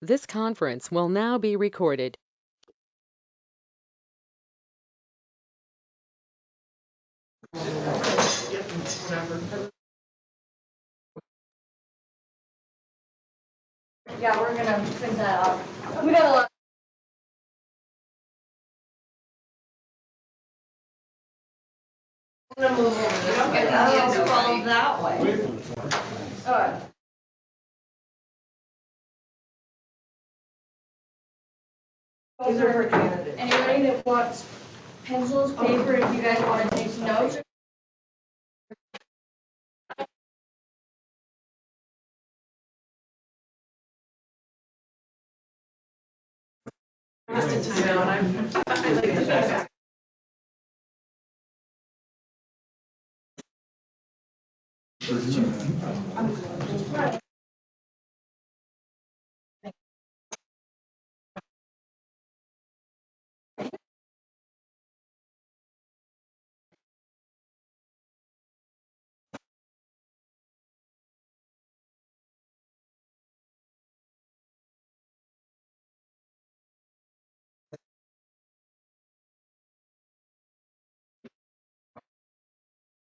This conference will now be recorded. Yeah, we're gonna print that out. We got a lot. I'm gonna move over. You don't get the hands fall that way. Alright. These are for candidates. Anybody that wants pencils, paper, if you guys want to take some notes.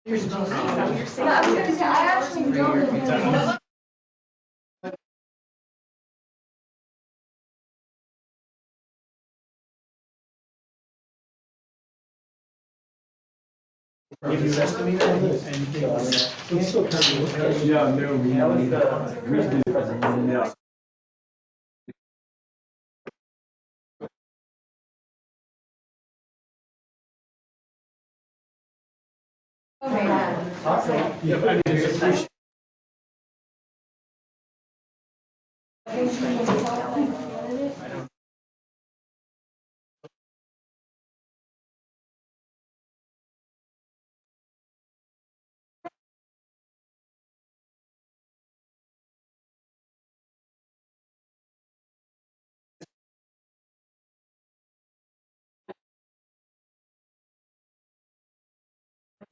Yeah, I was gonna say, I actually don't. If you estimate anything on that, it's still kind of. Yeah, no, no. Yeah, but I mean, it's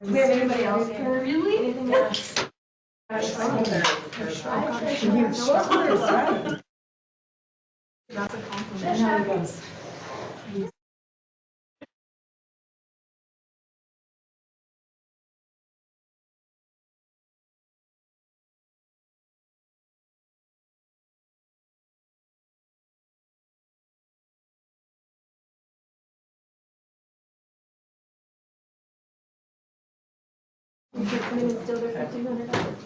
Do we have anybody else here? Really? Anything else? That's a compliment. Still there $1,500.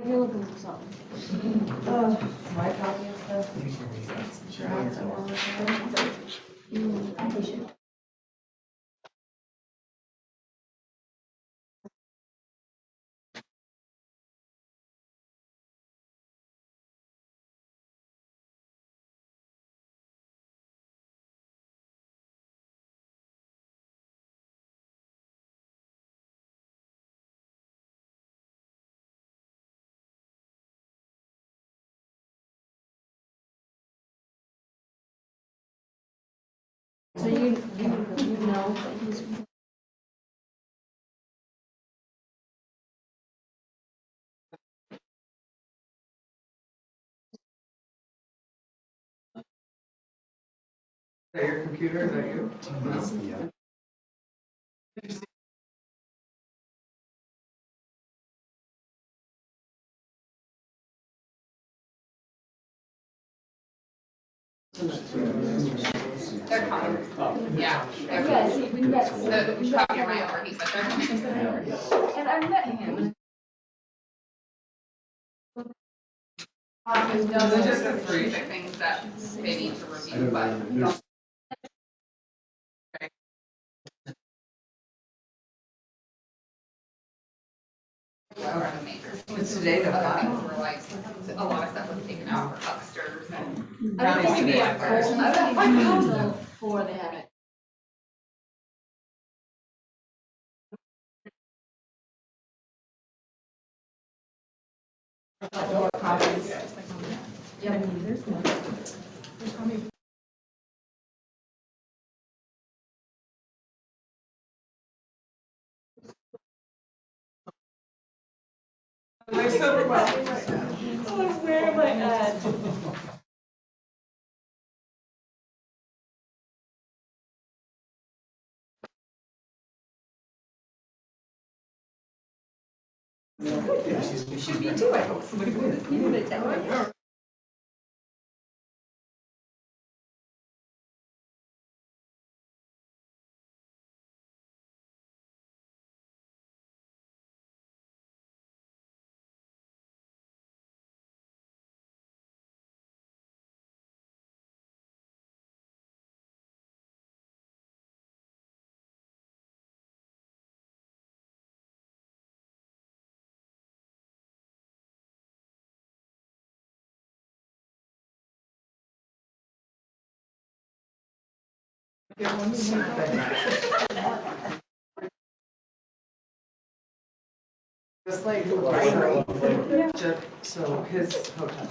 You're looking for something. My copy of stuff. Sure. So you know that he's. Is that your computer? Is that you? Yeah. They're coming. Yeah. Yeah, see, we got. The copy of my over, he said they're coming. And I met him. No, those are the specific things that they need to review, but. It's today, the Things were like, a lot of stuff was taken out for hucksters and. I don't think Yeah. before they have it. Yeah. They're so well. Oh, where am I at? You should be too, I hope somebody wins. You need to tell me. Just like right, so his hotel.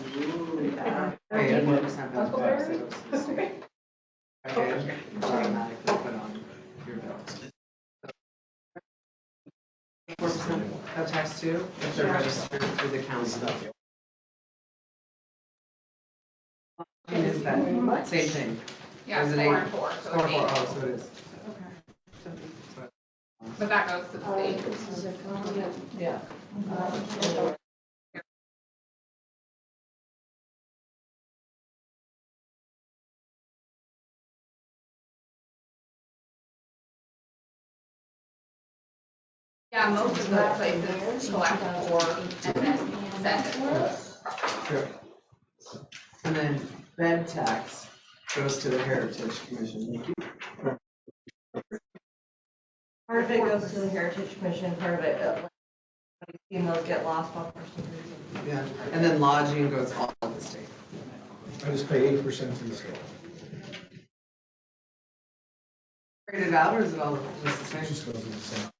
Hey, 1% benefit. Okay, automatically put on your bill. 4% of tax too, if they're registered through the county. Is that same thing? Yeah, Is it 4 eight? and 4, so 4, it's 8. oh, so it is. But that goes to the state. Yeah. Yeah, most of the places collect for and then send it. Sure. And then bed tax goes to the Heritage Commission. Part of it goes to the Heritage Commission, part of it, those get lost off for some reason. Yeah, and then lodging goes all to the state. I just pay 8% to the state. Figured it out, or is it all just the It same? just goes to the same.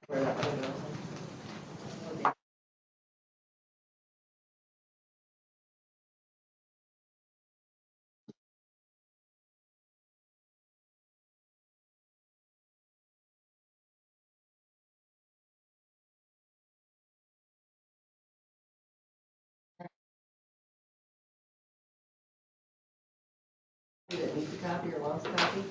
Where that money goes. You didn't need the copy or lost a copy?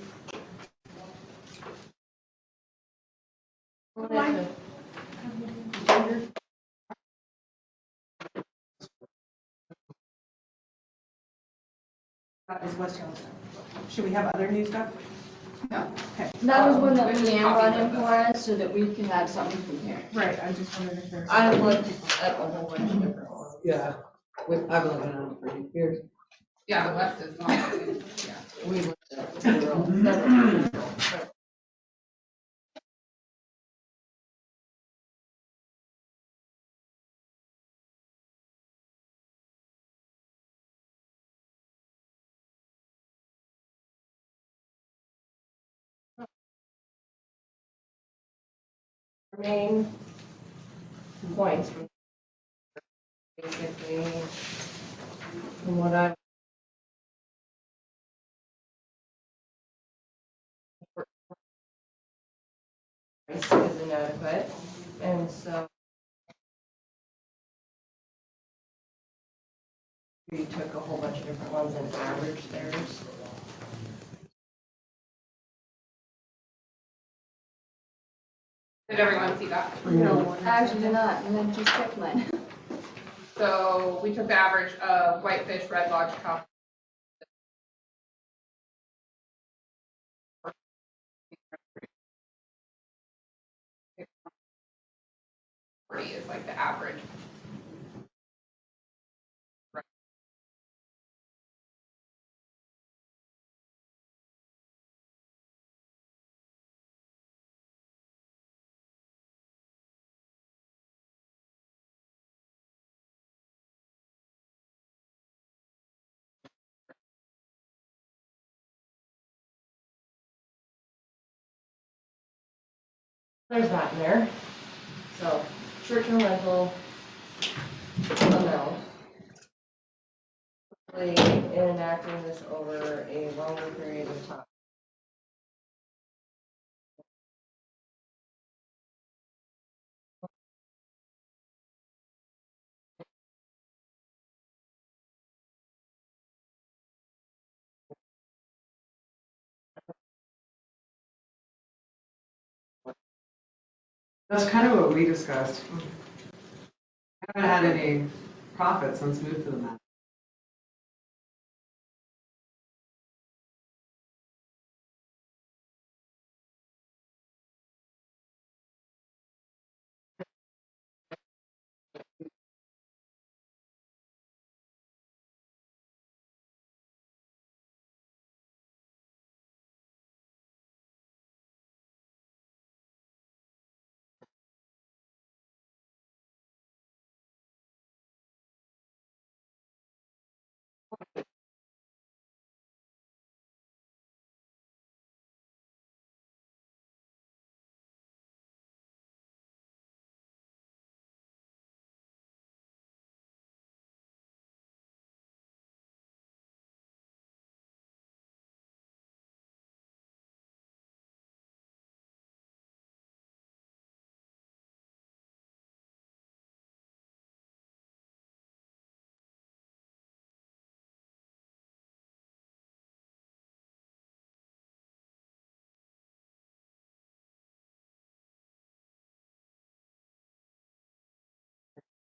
Is what's should we have other new stuff? No. Okay. That was one that There's Leanne copies brought of in this. for us so that we could have something compared. Right, I just wondered if there's. I looked at a whole bunch of different ones. Yeah, I've been looking at them for years. Yeah, the West is not, yeah. We looked at several. Main points from basically from what I is inadequate, and so we took a whole bunch of different ones and averaged theirs. Did everyone see that? No, I actually did not, and then just checked mine. So we took the average of Whitefish, Red Lodge, Top. Is like the average. There's that in there. So short-term rental amount. Hopefully enacting this over a longer period of time. That's kind of what we discussed. I haven't had any profit since moved to the map.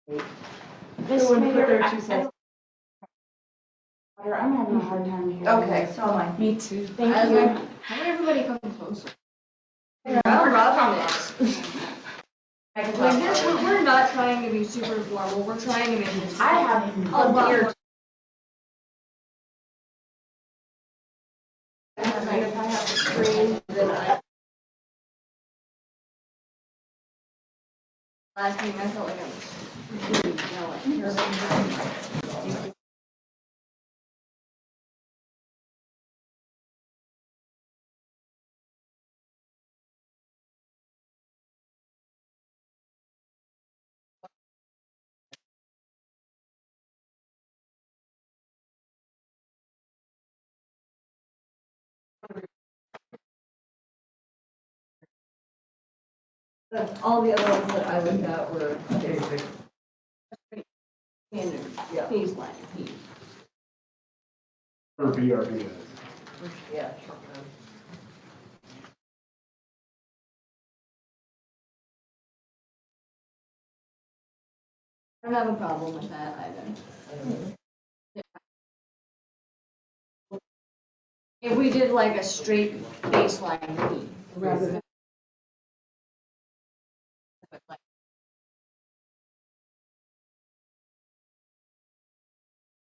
Everyone put their 2 cents. I'm having a hard time hearing. Okay, so am I. Me too. Thank I was you. like, how about everybody come closer? Yeah, I'm rubbing it. I can Like, talk. we're not trying to be super formal, we're trying to make this. I have a lot weird. more. And if I have to scream, then I. Last meeting, I felt like I was really yelling. All the other ones that I looked at were Basic. standard, Yeah. baseline. Or BRB. Yeah, short term. I don't have a problem with that either. If we did like a straight baseline fee rather than.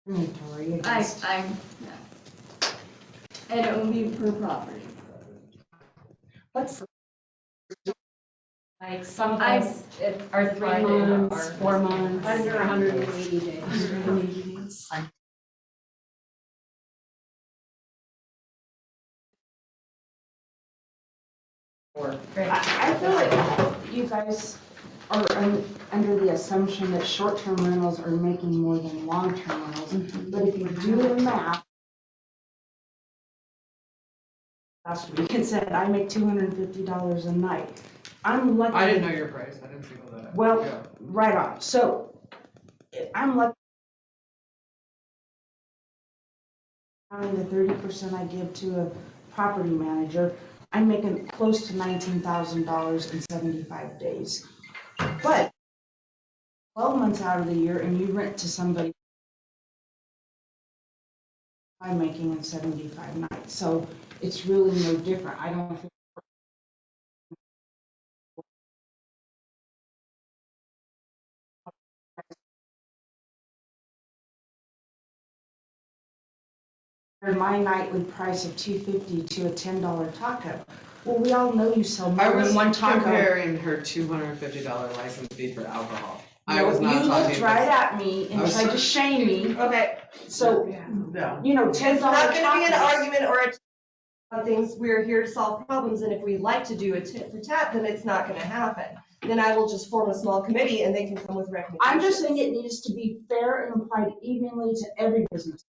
Inventory. Yeah. And it will be per property. What's Like some I- things are 3 3 months, months, 4 months? Under 180 days. 180 days. I feel like you guys are under the assumption that short-term rentals are making more than long-term rentals. But if you do the math, last week it said I make $250 a night. I'm lucky. I didn't know your price. I didn't figure that out. Well, Yeah. right on. So I'm lucky. The 30% I give to a property manager, I'm making close to $19,000 in 75 days. But 12 months out of the year, and you rent to somebody, I'm making in 75 nights. So it's really no different. I don't think. My nightly price of $250 to a $10 taco. Well, we all know you sell I more was than one taco. comparing her $250 license fee for alcohol. I No, was not you talking. looked right at me and I was- tried to shame me. Okay, So, No. you know, $10 it's not gonna be an tacos. argument or on things, we're here to solve problems, and if we like to do a tit for tat, then it's not gonna happen. Then I will just form a small committee and they can come with recommendations. I'm just saying it needs to be fair and applied evenly to every business.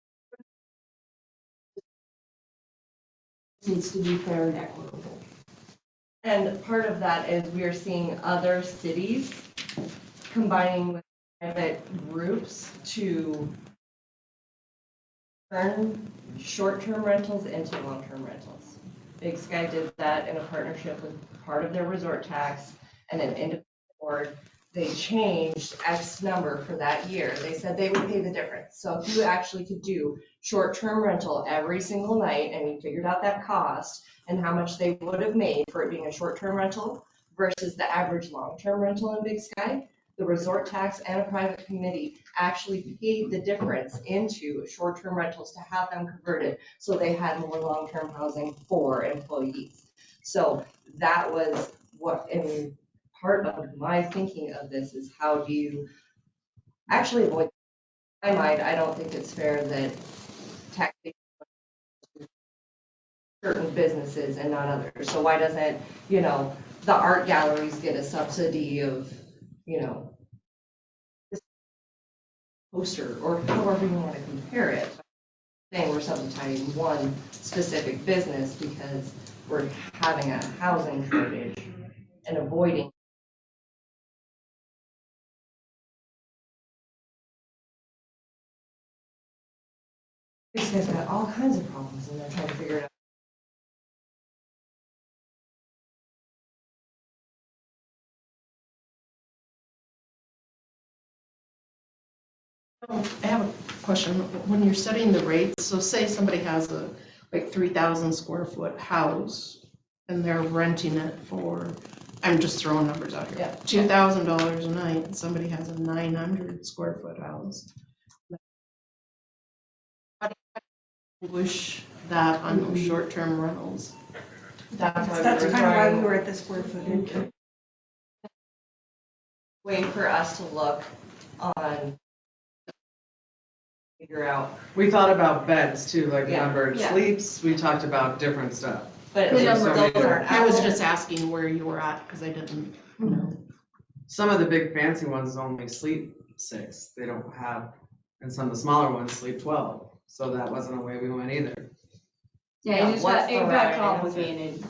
It needs to be fair and equitable. And part of that is we are seeing other cities combining with private groups to turn short-term rentals into long-term rentals. Big Sky did that in a partnership with part of their resort tax, and an independent board, they changed X number for that year. They said they would pay the difference. So if you actually could do short-term rental every single night and you figured out that cost and how much they would have made for it being a short-term rental versus the average long-term rental in Big Sky, the resort tax and a private committee actually paid the difference into short-term rentals to have them converted so they had more long-term housing for employees. So that was what, and part of my thinking of this is how do you actually avoid, in my mind, I don't think it's fair that taxation certain businesses and not others. So why doesn't, the art galleries get a subsidy of, this poster or however you want to compare it? Saying we're subsidizing one specific business because we're having a housing shortage and avoiding. These guys got all kinds of problems and they're trying to figure it out. I have a question. When you're setting the rates, so say somebody has a 3,000 square foot house and they're renting it for, I'm just throwing numbers out here, Yeah. $2,000 a night, and somebody has a 900 square foot house. How do you distinguish that on those short-term rentals? That's That's kind of why we were at the square footage. Way for us to look on, figure out, We thought about beds too, like the Yeah. number of Yeah. sleeps, we talked about different stuff. but Those are those so many aren't I was out. just asking where you were at because I didn't know. Some of the big fancy ones only sleep 6, they don't have, and some of the smaller ones sleep 12, so that wasn't a way we went either. Yeah, it What's the got right answer? complicated.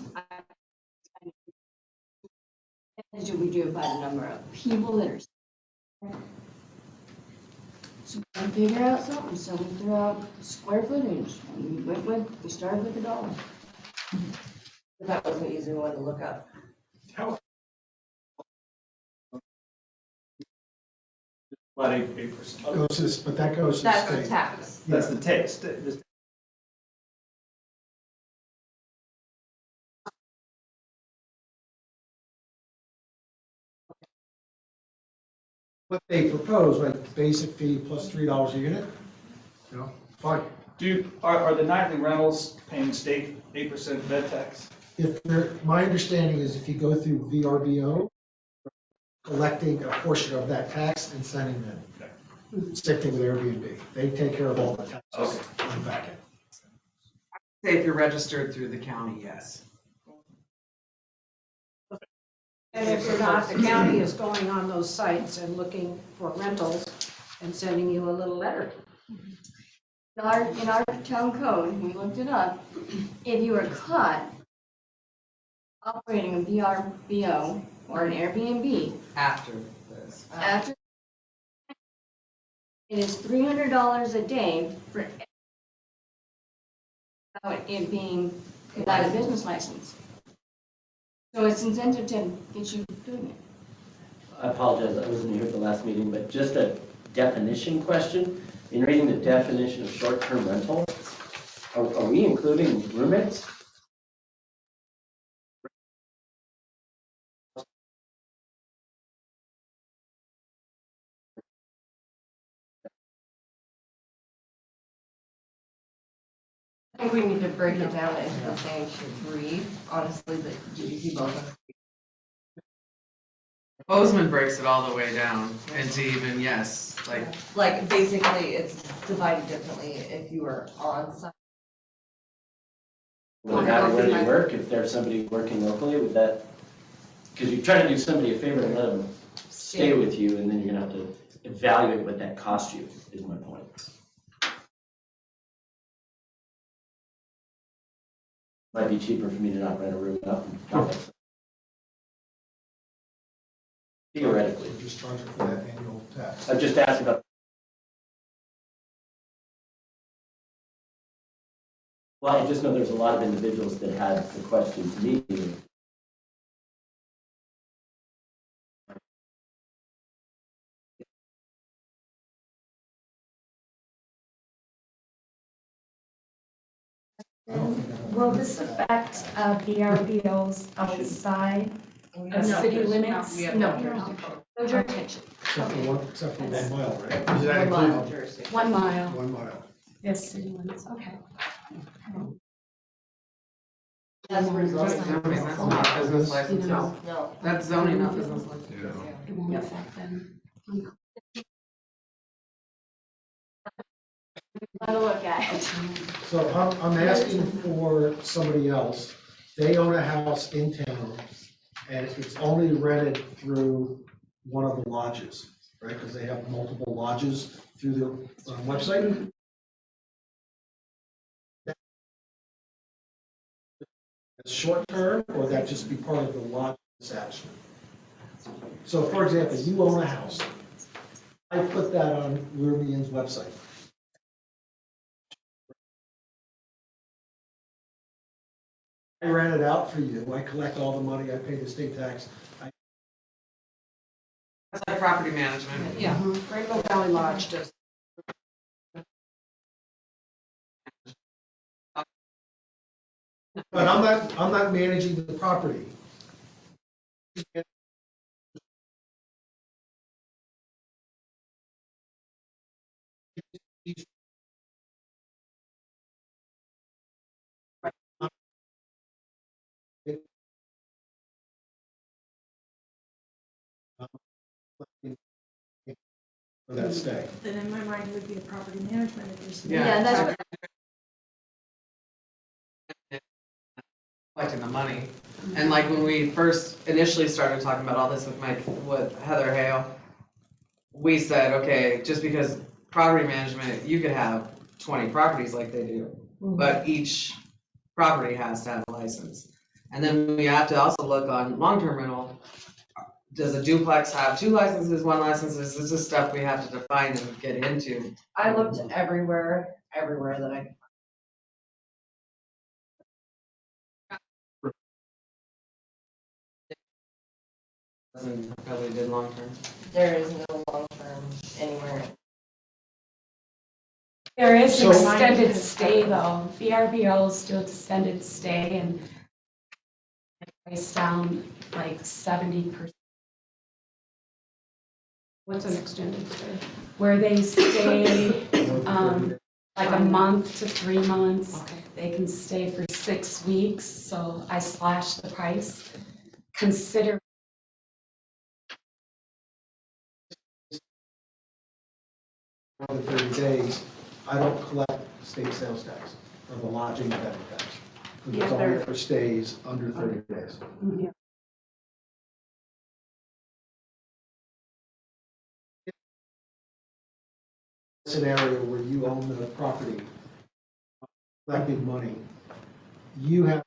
Do we do it by the number of people that are? So we figure out something, so we threw out the square footage, and we started with the dollar. That was an easy one to look up. About 8%. Goes to this, but that goes to the That's the state. tax. That's the tax. What they propose, right, basic fee plus $3 a unit? No, fine. Are the nightly rentals paying state 8% bed tax? My understanding is if you go through VRBO, collecting a portion of that tax and sending them. Same thing with Airbnb. They take care of all the taxes on the back end. Say if you're registered through the county, yes. And if you're not, the county is going on those sites and looking for rentals and sending you a little letter. In our town code, we looked it up, if you are caught operating a VRBO or an Airbnb After this. after, it is $300 a day for without it being without a business license. So it's incentive to get you doing it. I apologize, I wasn't here at the last meeting, but just a definition question. In reading the definition of short-term rental, are we including roommates? I think we need to break it down into the same three, honestly, the GDP both. Bozeman breaks it all the way down into even, yes, Like, basically, it's divided differently if you are on site. Would it matter where they work, if there's somebody working locally, would that, because you're trying to do somebody a favor and let them stay with you, and then you're gonna have to evaluate what that cost you, is my point. Might be cheaper for me to not rent a room out and drop it. Theoretically. We're just charging for that annual tax. I'm just asking about. Well, I just know there's a lot of individuals that had the question to me, Will this affect VRBOs outside of city limits? We have no jurisdiction. No jurisdiction. Except for 1 mile, right? Does that include jurisdiction? 1 mile. 1 mile. Yes, city limits, okay. As a result That's of zoning, that's not business licenses. No. That's zoning, not business license. It won't affect them. Have a look at it. So I'm asking for somebody else. They own a house in town, and it's only rented through one of the lodges, right? Because they have multiple lodges through their website. It's short term, or that just be part of the lodge establishment? So for example, you own a house. I put that on Lurmian's website. I rent it out for you. I collect all the money. I pay the state tax. That's like property management. Yeah, Rainbow Valley Lodge does. But I'm not managing the property. For that stay. Then in my mind, it would be a property management agreement. Yeah, that's what, Collecting the money. And like when we first initially started talking about all this with Heather Hale, we said, okay, just because property management, you could have 20 properties like they do, but each property has to have a license. And then we have to also look on long-term rental. Does a duplex have 2 licenses, 1 license? This is stuff we have to define and get into. I looked everywhere that I could. Doesn't really did long-term. There is no long-term anywhere. There is So- extended stay though. VRBOs do extended stay and it's down like 70%. What's an extended stay? Where they stay like a month to 3 months. Okay. They can stay for 6 weeks, so I slashed the price. Consider More than 30 days, I don't collect state sales tax or the lodging vendor tax. Because it's only for stays under 30 days. Scenario where you own the property, collecting money, you have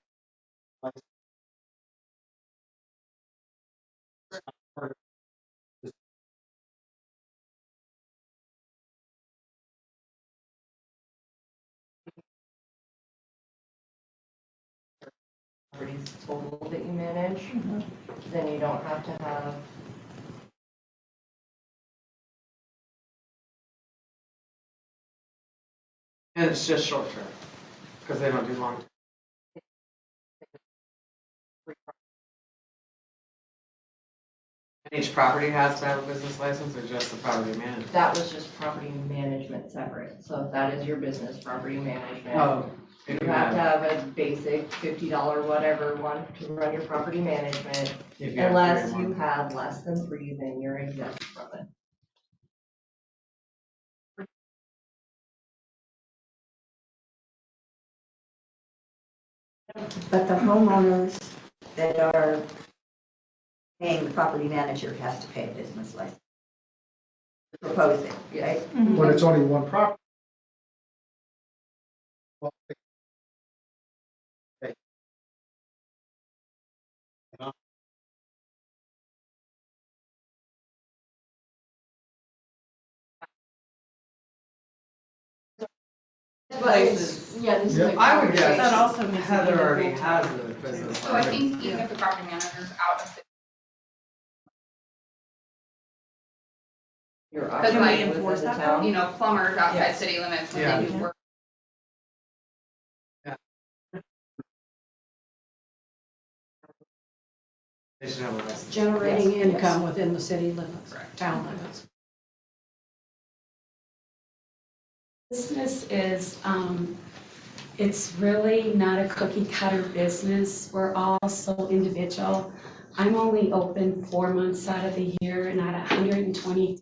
Properties total that you manage, then you don't have to have. And it's just short-term, because they don't do long-term. And each property has to have a business license or just the property manager? That was just property management separate. So if that is your business, property management. Oh. You have to have a basic $50 whatever one to run your property management. If you have Unless 31. you have less than 3, then you're exempt from it. But the homeowners that are paying the property manager has to pay a business license. Proposing, right? when it's only one property. Well, okay. Places. yeah, this is Yeah. like. I would guess That also needs to be Heather already full-time. has a business So I license. think even if the property manager's out of city, You're because Can we operating enforce within the that though? town. you know, plumbers outside Yes. city limits when Yeah. they do work. They should have a license. generating Yes, yes. income within the city limits, Correct. town limits. Business is, it's really not a cookie cutter business. We're all so individual. I'm only open 4 months out of the year and at 120.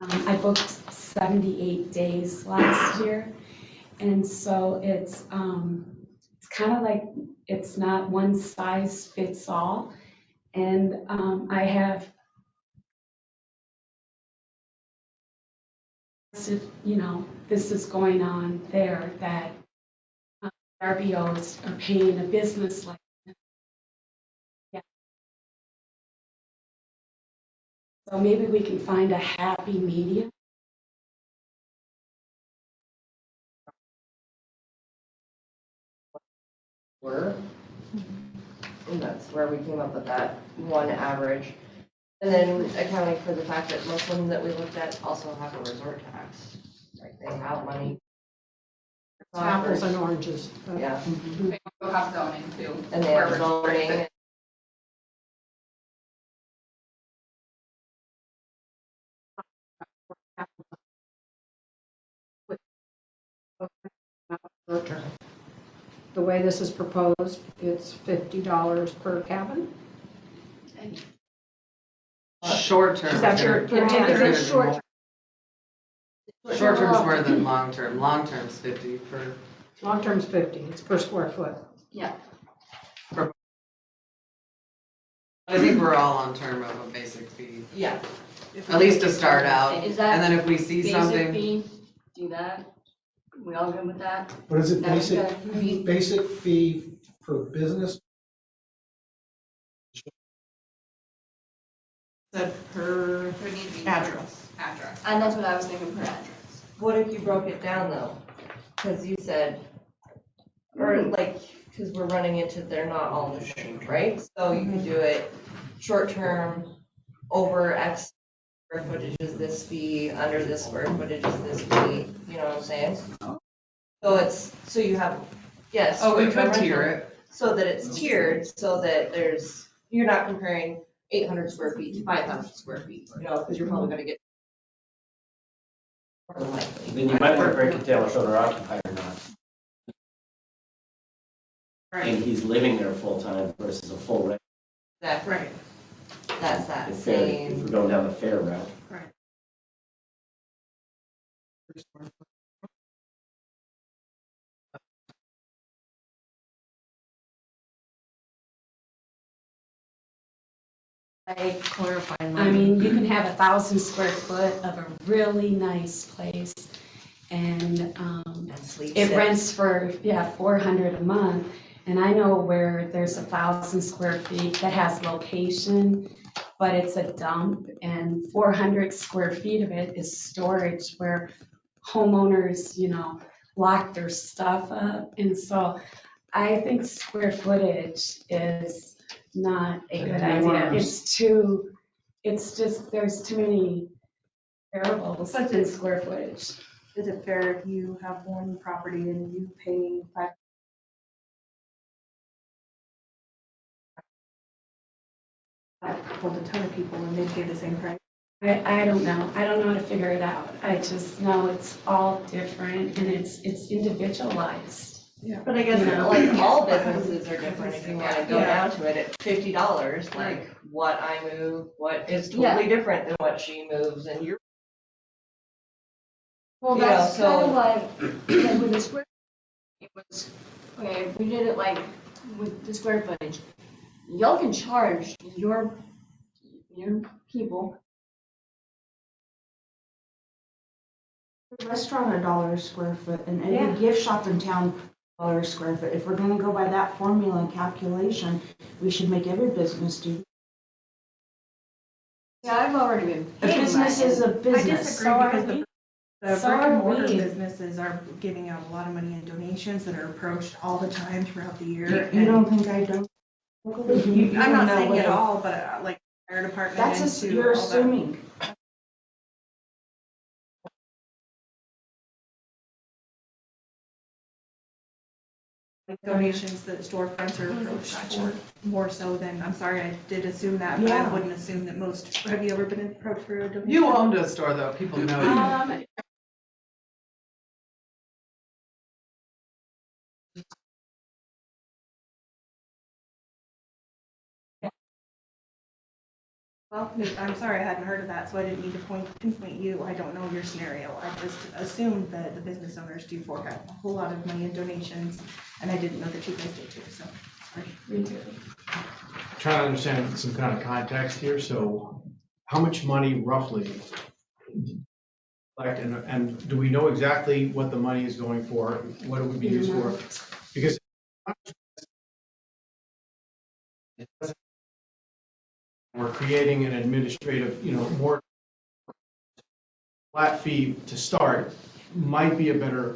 I booked 78 days last year. And so it's kind of like, it's not one size fits all. And I have, you know, this is going on there that RBOs are paying a business like that. Yeah. So maybe we can find a happy medium. Were. And that's where we came up with that one average. And then accounting for the fact that most of them that we looked at also have a resort tax. Like they have money. Apples and oranges. Yeah. They also have zoning too. And they have zoning. The way this is proposed, it's $50 per cabin. Short term. Is that your intent? Is it short? Short term's more than long term. Long term's 50 per. Long term's 50, it's per square foot. Yeah. I think we're all on term of a basic fee, Yeah. at least to start out. Is that And then if we see basic something, fee? Do that? We all good with that? What is it, That's basic, good. basic fee for business? Said per It would need to be address. address. And that's what I was thinking per address. What if you broke it down though? Because you said, or like, because we're running into, they're not all the same, right? So you could do it short term, over X square footage is this fee, under this square footage is this fee, you know what I'm saying? So it's, so you have, yes. oh, we short-term could tier rental, it. so that it's tiered, so that there's, you're not comparing 800 square feet to 5,000 square feet, you know, because you're probably gonna get. More than likely. Then you might want to break it down with owner occupied or not. And he's living there full time versus a full rent. That's right. That's that If same. we're going down the fair route. I clarify. I mean, you can have 1,000 square foot of a really nice place and it rents for, 400 a month. And I know where there's 1,000 square feet that has location, but it's a dump and 400 square feet of it is storage where homeowners, you know, lock their stuff up. And so I think square footage is not a good idea. It's just, there's too many variables in square footage. Is it fair if you have one property and you pay hold a ton of people and they pay the same price? I don't know. I don't know how to figure it out. I just know it's all different and it's individualized. Yeah. But I guess You know? like all businesses are different if you want to go Yeah. down to it at $50, like what I move, what is totally different than what she moves and you're. Well, You know, that's so- kind of like with the square, it was, okay, if we did it like with the square footage, y'all can charge your people. Restaurant $1 a square foot and Yeah. every gift shop in town $1 a square foot. If we're gonna go by that formula and calculation, we should make every business do. Yeah, I've already been A paying business mine. is a I business. disagree because the So brick and are mortar we. businesses are giving out a lot of money in donations that are approached all the time throughout the year. You don't think I don't? I'm not saying it all, but like fire department That's, and you're all that. assuming. donations that storefronts are approached for more so than, I'm sorry, I did assume that, but I Yeah. wouldn't assume that most, have you ever been approached for a donation? You owned a store though, people know you. Well, I'm sorry, I hadn't heard of that, so I didn't need to pinpoint you. I don't know your scenario. I just assumed that the business owners do fork out a whole lot of money in donations, and I didn't know that you guys did too, so, sorry. Trying to understand some kind of context here, so how much money roughly? Like, and do we know exactly what the money is going for, what it would be used for? Because we're creating an administrative, more flat fee to start might be a better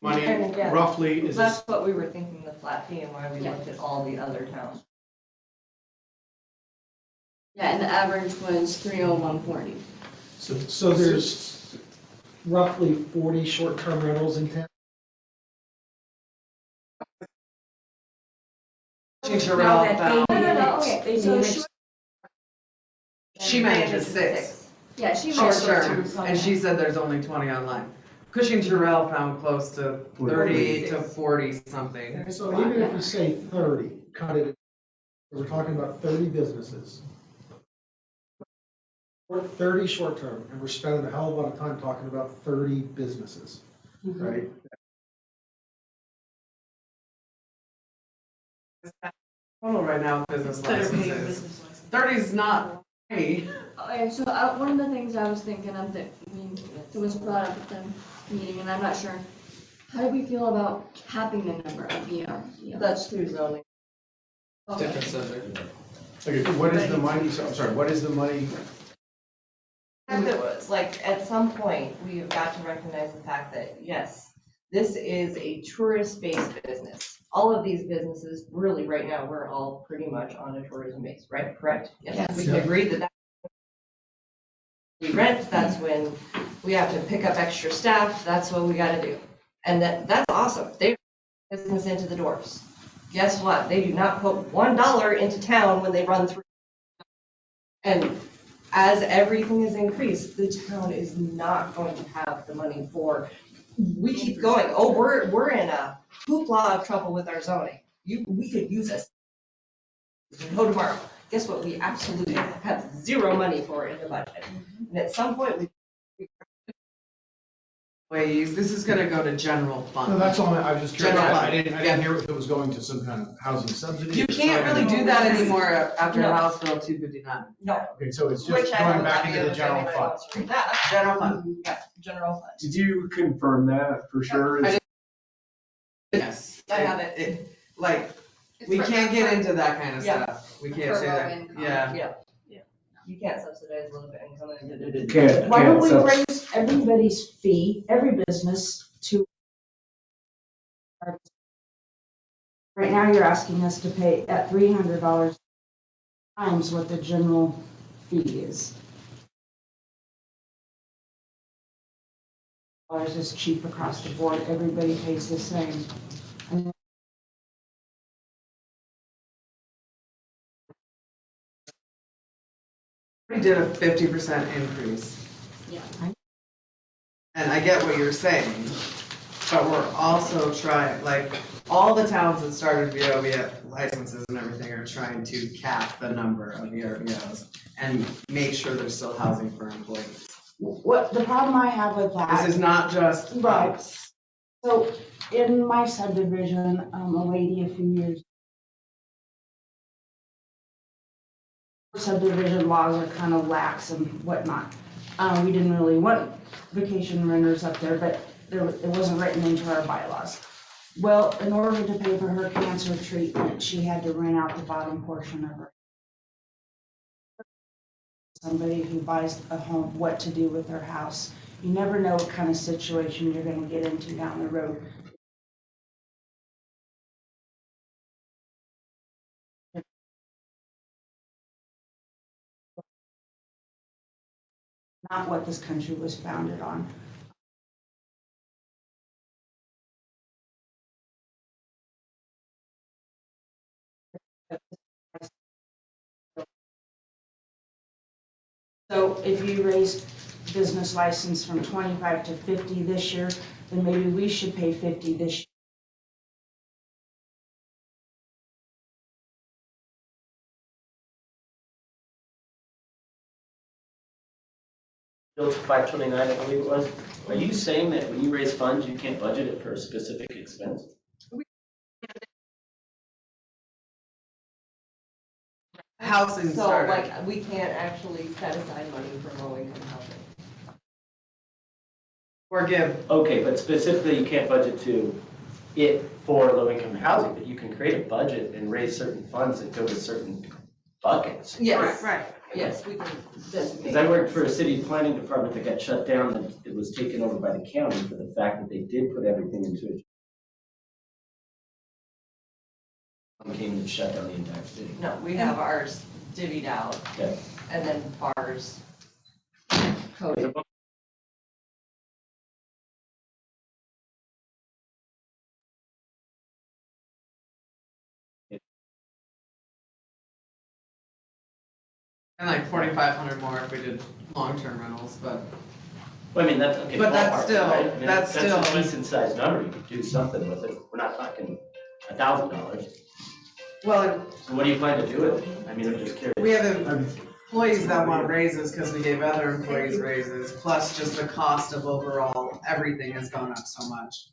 money, And again, roughly, is That's this? what we were thinking, the flat fee, and why we looked at all the other towns. Yeah, and the average was 301.40. So there's roughly 40 short-term rentals in town. Terrell found, No, okay, so short, she manages 6 yeah, she short was term, short-term, and she said there's only 20 online. Cushing Terrell found close to 30 to 40 something. So even if you say 30, cut it, we're talking about 30 businesses. Or 30 short-term, and we're spending a hell of a lot of time talking about 30 businesses, right? Total right now, business That are paying licenses. business license. 30 is not many. Okay, so one of the things I was thinking of that, it was brought up at the meeting, and I'm not sure, how do we feel about capping the number of VR? That's through zoning. Different subject. Okay, what is the money, I'm sorry, what is the money? Like, at some point, we have got to recognize the fact that, yes, this is a tourist-based business. All of these businesses, really, right now, we're all pretty much on a tourism base, right? Correct? Yes. We can agree that we rent, that's when we have to pick up extra staff, that's what we gotta do. And that's awesome. They bring business into the doors. Guess what? They do not put $1 into town when they run through. And as everything is increased, the town is not going to have the money for, we keep going, oh, we're in a hoopla of trouble with our zoning. We could use this. Go tomorrow. Guess what? We absolutely have zero money for it in the budget. And at some point, Ways, this is gonna go to general fund. No, that's all, I was just curious, General I fund. didn't hear if it was going to some kind of housing subsidy. You can't really do that anymore after House Bill 259. no. Okay, so it's Which just I going will back not be into able the to general anybody fund. wants to read that. General fund. Yeah, general fund. Did you confirm that for sure? Yes. I have it. Like, It's we for- can't get into that kind of Yeah. stuff. We can't For say low that. income. Yeah. Yeah. You can't subsidize low income. Why don't we raise everybody's fee, every business to? Right now, you're asking us to pay at $300 times what the general fee is. Ours is cheap across the board, everybody pays the same. And We did a 50% increase. Yeah. And I get what you're saying, but we're also trying, like, all the towns that started VRBO licenses and everything are trying to cap the number of VRBOs and make sure there's still housing for employees. what, the problem I have with that. This is not just Right. us. So in my subdivision, a lady a few years. Subdivision laws are kind of lax and whatnot. We didn't really want vacation renters up there, but it wasn't written into our bylaws. Well, in order to pay for her cancer treatment, she had to rent out the bottom portion of her. Somebody who buys a home, what to do with their house. You never know what kind of situation you're going to get into down the road. Not what this country was founded on. So if you raise business license from 25 to 50 this year, then maybe we should pay 50 this year. Bill 529, I believe it was. Are you saying that when you raise funds, you can't budget it for a specific expense? Housing So started. like, we can't actually set aside money for low income housing. Or give. Okay, but specifically, you can't budget to it for low-income housing, but you can create a budget and raise certain funds that go to certain buckets. Yes. Right. Yes, we can designate. Because I worked for a city planning department that got shut down, and it was taken over by the county for the fact that they did put everything into it. Came and shut down the entire city. No, we have ours divvied out, Okay. and then bars coded. And like 4,500 more if we did long-term rentals, but. Well, I mean, that's, okay. But that's ballpark, still, right? I mean, that's still. a decent sized number, you could do something with it, we're not talking $1,000. Well, So what do you plan to do with it? I mean, I'm just curious. we have employees that want raises because we gave other employees raises, plus just the cost of overall, everything has gone up so much.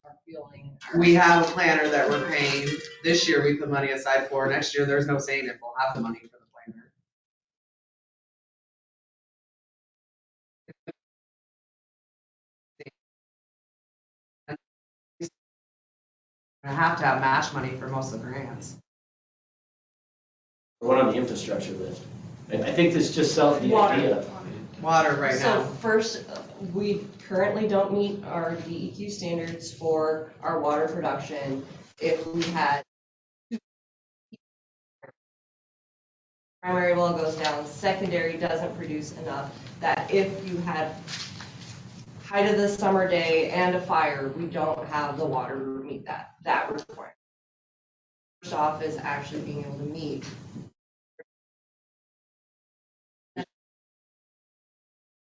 We have a planner that we're paying. This year we put money aside for, next year there's no saying if we'll have the money for the planner. I have to have match money for most of the grants. One on the infrastructure list. I think this just sells the Water. idea. Water right now. So first, we currently don't meet our DEQ standards for our water production. If we had primary well goes down, secondary doesn't produce enough, that if you had height of the summer day and a fire, we don't have the water to meet that requirement. First off is actually being able to meet.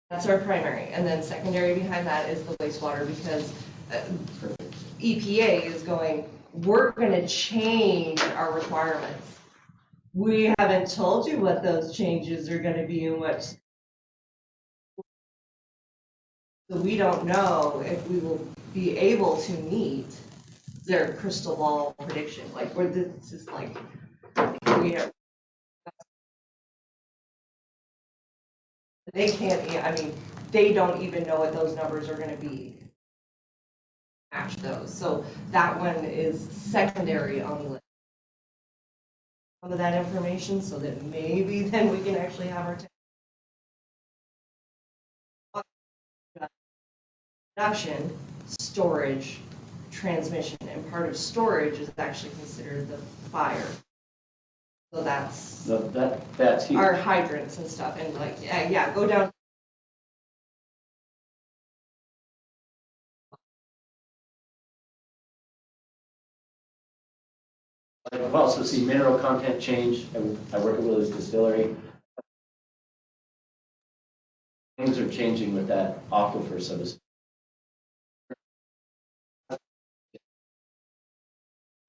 That's our primary, and then secondary behind that is the wastewater, because EPA is going, we're gonna change our requirements. We haven't told you what those changes are gonna be and what. So we don't know if we will be able to meet their crystal ball prediction, like, where this is like, we are. They can't, I mean, they don't even know what those numbers are gonna be. Match those, so that one is secondary on the list. Some of that information so that maybe then we can actually have our production, storage, transmission, and part of storage is actually considered the fire. So that's That's huge. our hydrants and stuff, and like, yeah, go down. I've also seen mineral content change. I work at Willie's Distillery. Things are changing with that aquifer, so to speak.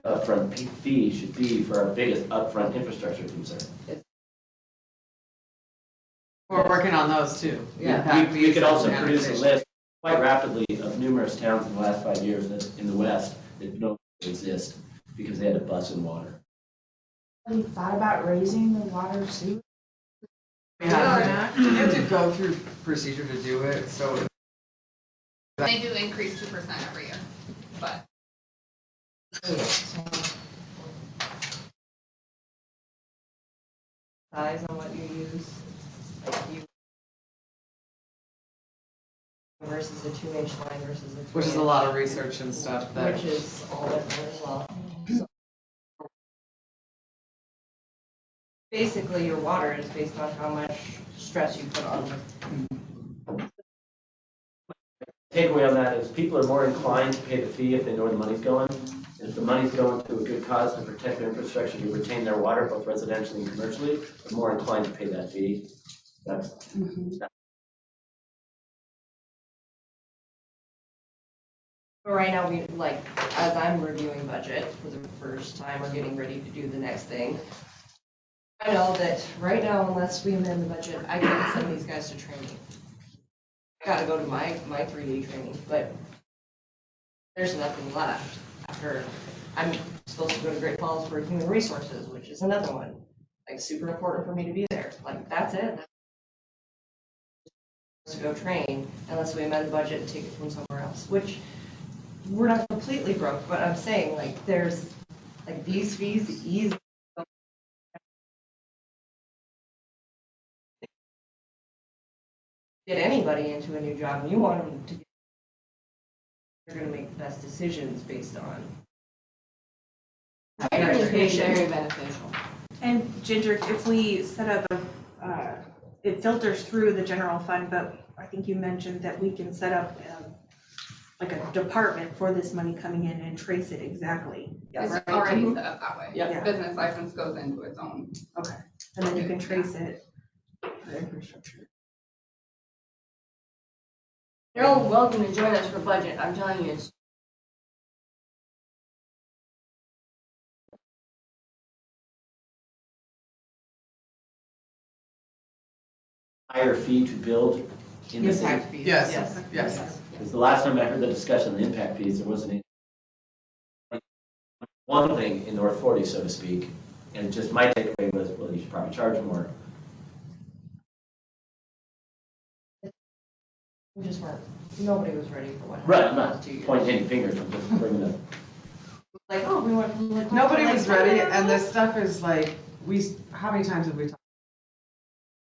Upfront fee should be for our biggest upfront infrastructure concern. We're working on those too. We could also produce a list quite rapidly of numerous towns in the last 5 years that in the West that don't exist because they had to bus in water. Have you thought about raising the water sewer? We have to go through procedure to do it, so. They do increase 2% every year, but. Size on what you use, like you versus a 2-inch line versus a 3-inch. Which is a lot of research and stuff that. Which is all different as well. So basically, your water is based on how much stress you put on it. Takeaway on that is people are more inclined to pay the fee if they know where the money's going. If the money's going to a good cause to protect their infrastructure, to retain their water, both residentially and commercially, they're more inclined to pay that fee. That's, But right now, we, like, as I'm reviewing budget for the first time, or getting ready to do the next thing, I know that right now, unless we amend the budget, I can't send these guys to training. I gotta go to my 3-day training, but there's nothing left after, I'm supposed to go to Great Falls for human resources, which is another one. Like, super important for me to be there, like, that's it. To go train, unless we amend the budget and take it from somewhere else, which we're not completely broke, but I'm saying, like, there's, like, these fees easily get anybody into a new job, and you want them to, they're gonna make the best decisions based on. Training is very beneficial. And Ginger, if we set up it filters through the general fund, but I think you mentioned that we can set up like a department for this money coming in and trace it exactly. It's right? already set up that way. Yeah. Business license goes into its own. Okay, and then you can trace it for infrastructure. You're all welcome to join us for budget, I'm telling you, it's higher fee to build in the city. Impact fees. Yes, yes. Because the last time I heard the discussion on the impact fees, there wasn't any, one thing in North 40, so to speak, and just my takeaway was, well, you should probably charge more. We just weren't, nobody was ready for what Right, I'm happened not last 2 years. pointing any fingers, I'm just bringing up. Like, oh, we went from like. Nobody was ready, "Oh, and this stuff is like, how many times have we talked?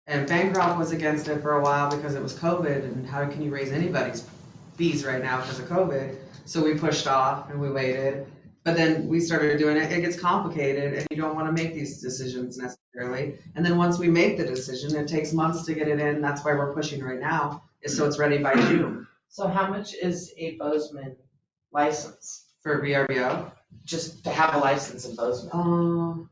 And Bancroft was against it for a while because it was COVID, and how can you raise anybody's fees right now because of COVID? So we pushed off and we waited, but then we started doing it, it gets complicated, and you don't wanna make these decisions necessarily. And then once we make the decision, it takes months to get it in, that's why we're pushing right now, is so it's ready by June. So how much is a Bozeman license? For VRBO? Just to have a license in Bozeman?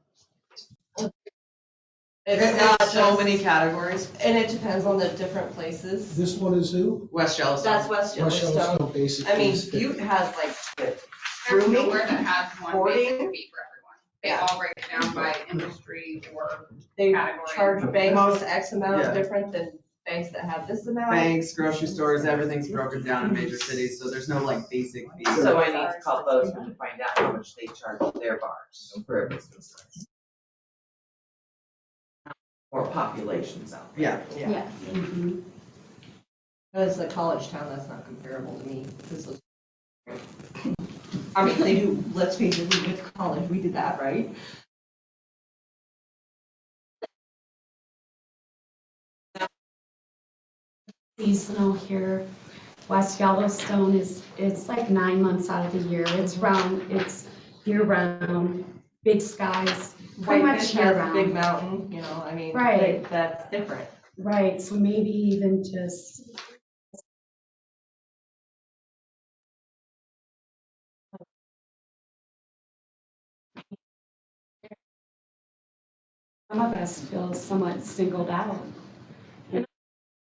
It's got so just- many categories. And it depends on the different places. This one is who? West Yellowstone. That's West West Yellowstone. Yellowstone basically. I mean, is 50. Butte has like There's grooming, nowhere that has one boarding. basic fee for everyone. They all break it down by industry or they category. charge banks X amount Yeah. different than banks that have this amount. Banks, grocery stores, everything's broken down in major cities, so there's no like basic fees. So I need to call Bozeman to find out how much they charge their bars for a business license. Or populations out there. Yeah. Yeah. As a college town, that's not comparable to me, because those. I mean, they do, let's face it, we went to college, we did that, right? Seasonal here. West Yellowstone it's like 9 months out of the year. It's year round, big skies, pretty much Whitefish year has a round. big mountain, you know, I mean, Right. that's different. Right, so maybe even just. Some of us feel somewhat singled out. And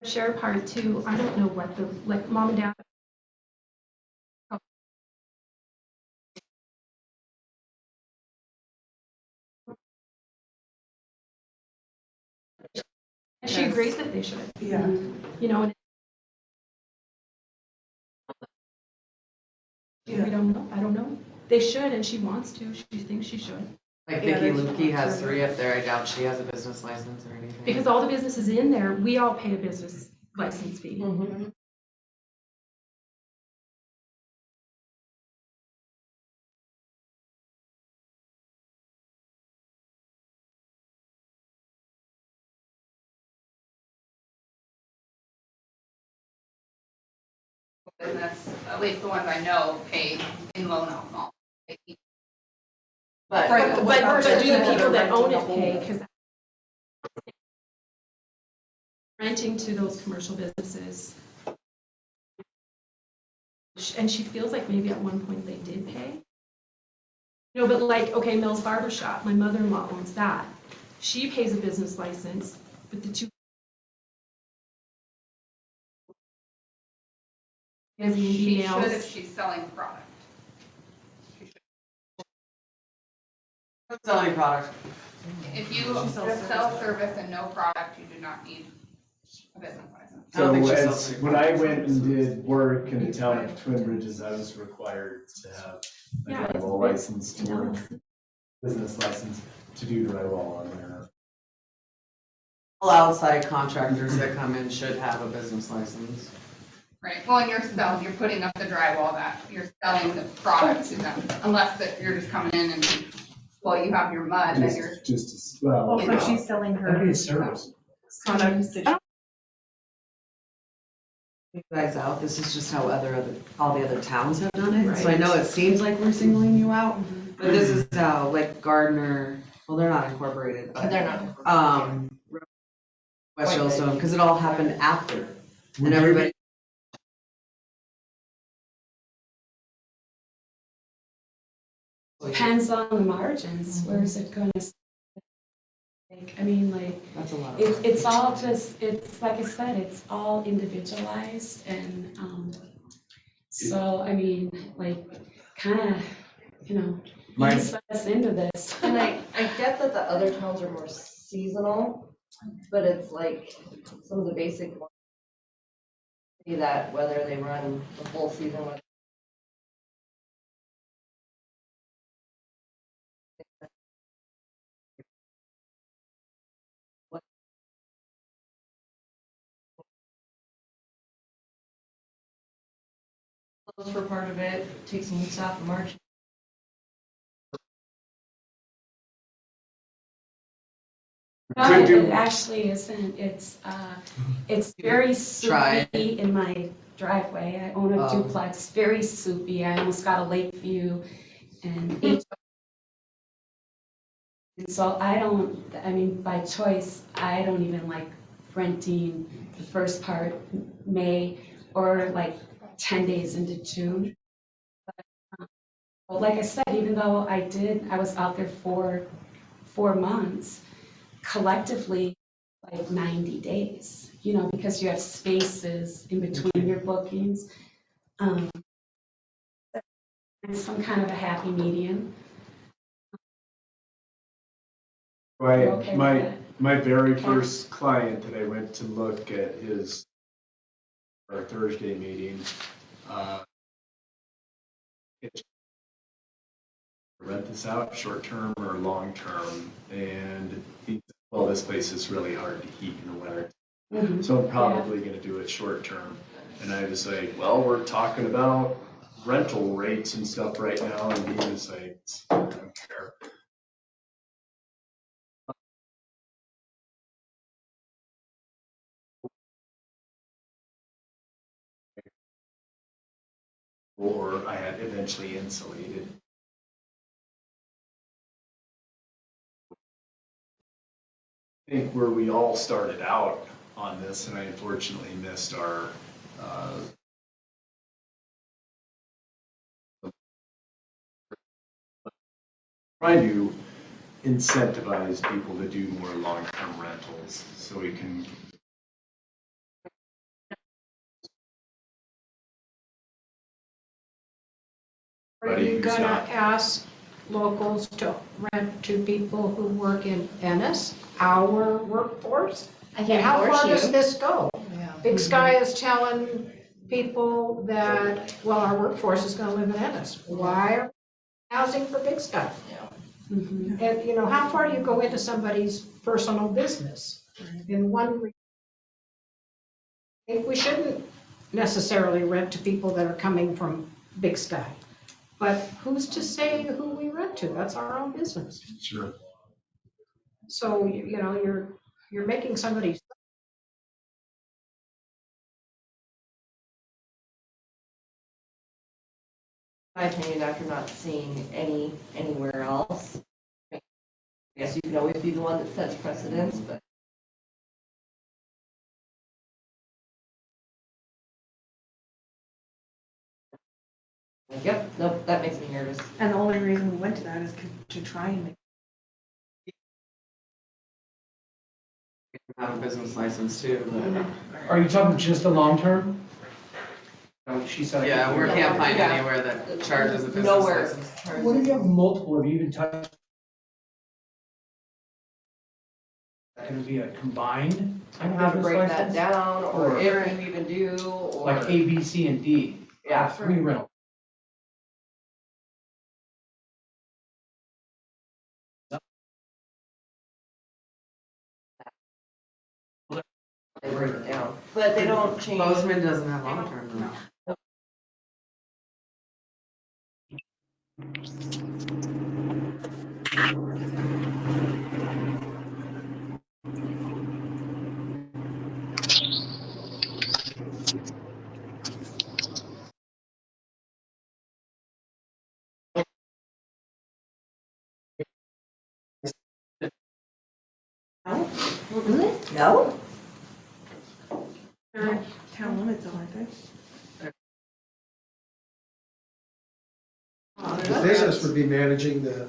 the share part too, I don't know what like mom and dad. And she agrees that they should. Yeah. You know, and we don't know, I don't know. They should, and she wants to, she thinks she should. Like Yeah, Vicky there's Lukey lots has of- 3 up there, I doubt she has a business license or anything. Because all the businesses in there, we all pay a business license fee. Business, at least the ones I know, pay in low alcohol. But, But do the people that own it pay, because renting to those commercial businesses. And she feels like maybe at one point they did pay. No, but like, okay, Mills Barber Shop, my mother-in-law owns that. She pays a business license, but the two. She Nails. should if she's selling product. Selling product. If you sell service and no product, you do not need a business license. So when I went and did work in the town of Twin Bridges, I was required to have a drywall license to work, business license to do drywall on there. All outside contractors that come in should have a business license. Right, well, and you're putting up the drywall, that you're selling the product to them, unless that you're just coming in and, well, you have your mud that you're. Well, so she's selling her. That'd be a service. Products that You guys out, this is just how all the other towns have done it, so I Right. know it seems like we're singling you out, but this is how, like Gardner, well, they're not incorporated, but. They're not. West Yellowstone, because it all happened after, and everybody. Depends on the margins, where's it gonna, I mean, like, That's a lot. it's all just, it's, like I said, it's all individualized, and, so, I mean, like, kinda, ease us into this. And I get that the other towns are more seasonal, but it's like some of the basic ones. See that whether they run the full season with. Close for part of it, take some weeks off in March. No, it actually isn't, it's very soupy in my driveway, I own a duplex, very soupy, I almost got a lake view, and so I mean, by choice, I don't even like renting the first part, May, or like 10 days into June. But like I said, even though I was out there for 4 months, collectively, like 90 days, because you have spaces in between your bookings. And some kind of a happy medium. My very first client that I went to look at our Thursday meeting, rent this out short-term or long-term, and he said, well, this place is really hard to heat in the winter. Mm-hmm. So I'm probably going to do it short-term. And I was like, well, we're talking about rental rates and stuff right now, and he was like, I don't care. Or I had eventually insulated. I think where we all started out on this, and I unfortunately missed our trying to incentivize people to do more long-term rentals so we can. Are you gonna ask locals to rent to people who work in Ennis, our workforce? I can't How force far you. does this go? Big Sky is telling people that, well, our workforce is gonna live in Ennis. Why are we housing for Big Sky? Mm-hmm. And, how far do you go into somebody's personal business? In one, I think we shouldn't necessarily rent to people that are coming from Big Sky. But who's to say who we rent to? That's our own business. Sure. So, you're making somebody. My opinion, after not seeing anywhere else, I guess you can always be the one that sets precedents, but. Like, yep, nope, that makes me nervous. And the only reason we went to that is to try and make. Have a business license too, but. Are you talking just the long term? No, she said. Yeah, we can't find Yeah. anywhere that charges a business Nowhere. license. What if you have multiple, have you even touched? That can be a combined And how to business break that license? down, or Or- if you even do, or. Like A, B, C, and D. Yeah. 3 rentals. They break it down, but they don't change. Bozeman doesn't have long term though. No? No? They're town limits, though, aren't they? The business would be managing the,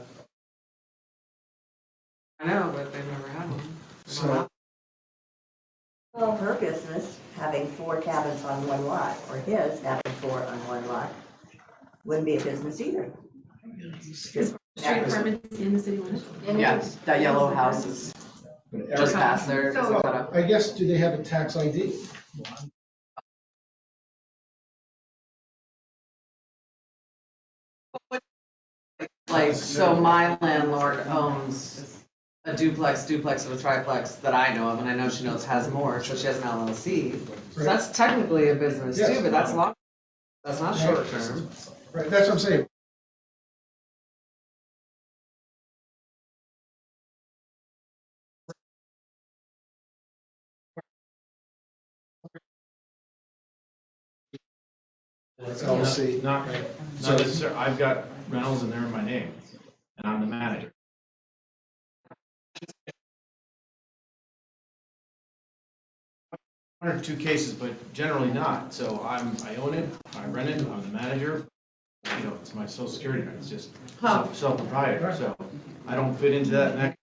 I know, but they've never had one. so, Well, her business, having 4 cabins on one lot, or his having 4 on one lot, wouldn't be a business either. Street permits in the city limits. Yes, that yellow house is just past there. It's cut up. I guess, do they have a tax ID? Like, so my landlord owns a duplex, and a triplex that I know of, and I know she knows has more, so she has an LLC. So that's technically a business too, but that's long, that's not short term. Right, that's what I'm saying. That's LLC. Not necessarily, I've got rentals and they're in my name, and I'm the manager. One or 2 cases, but generally not, so I own it, I rent it, I'm the manager. You know, it's my social security, number. It's just self-proprietor, so I don't fit into that. And that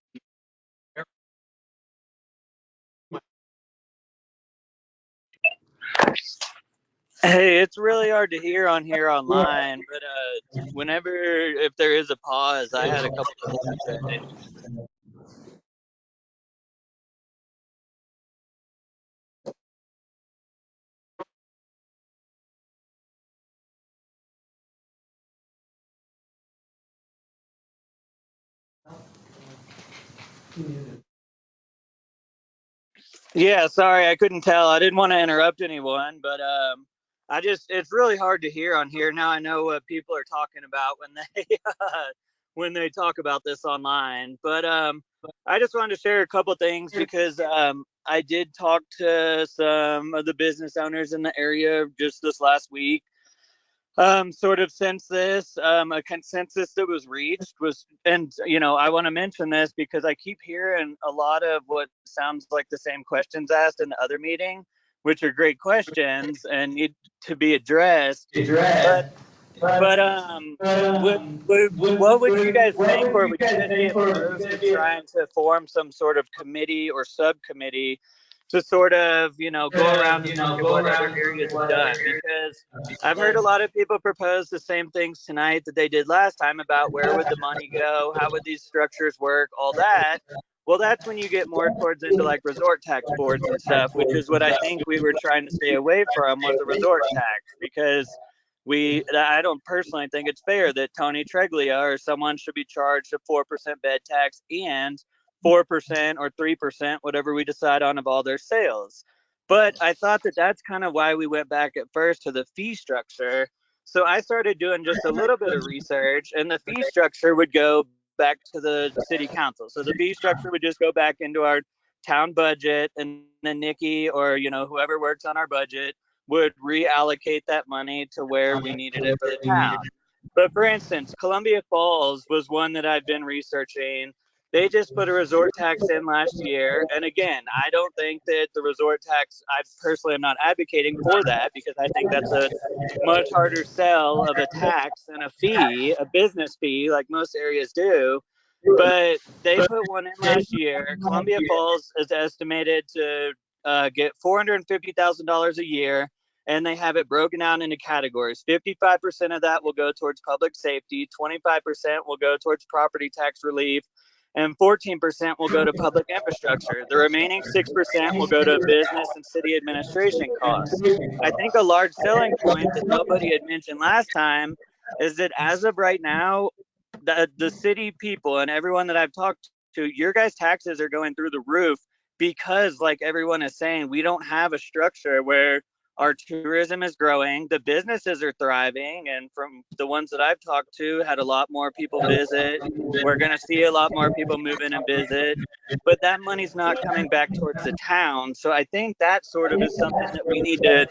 Hey, it's really hard to hear on here online, but whenever, if there is a pause, I had a couple of things to say. Yeah, sorry, I couldn't tell. I didn't want to interrupt anyone, but it's really hard to hear on here. Now I know what people are talking about when they when they talk about this online. But I just wanted to share a couple things because I did talk to some of the business owners in the area just this last week. Sort of since this, a consensus that was reached was, and I want to mention this because I keep hearing a lot of what sounds like the same questions asked in the other meeting, which are great questions and need to be addressed. What would you guys think, or would you guys be opposed to trying to form some sort of committee or subcommittee to sort of, go around and look at what other areas have done? Because I've heard a lot of people propose the same things tonight that they did last time about where would the money go, how would these structures work, all that. Well, that's when you get more towards into like resort tax boards and stuff, which is what I think we were trying to stay away from, was a resort tax, because I don't personally think it's fair that Tony Treglia or someone should be charged a 4% bed tax and 4% or 3%, whatever we decide on, of all their sales. But I thought that that's kind of why we went back at first to the fee structure. So I started doing just a little bit of research, and the fee structure would go back to the city council. So the fee structure would just go back into our town budget, and then Nikki or whoever works on our budget would reallocate that money to where we needed it for the town. But for instance, Columbia Falls was one that I've been researching They just put a resort tax in last year. And again, I don't think that the resort tax, I personally am not advocating for that because I think that's a much harder sell of a tax than a fee, a business fee, like most areas do. But they put one in last year. Columbia Falls is estimated to get $450,000 a year, and they have it broken down into categories. 55% of that will go towards public safety, 25% will go towards property tax relief, and 14% will go to public infrastructure. The remaining 6% will go to business and city administration costs. I think a large selling point that nobody had mentioned last time is that as of right now, the city people and everyone that I've talked to, your guys' taxes are going through the roof because, like everyone is saying, we don't have a structure where our tourism is growing, the businesses are thriving, and from the ones that I've talked to, had a lot more people visit. We're going to see a lot more people move in and visit, but that money's not coming back towards the town. So I think that sort of is something that we need to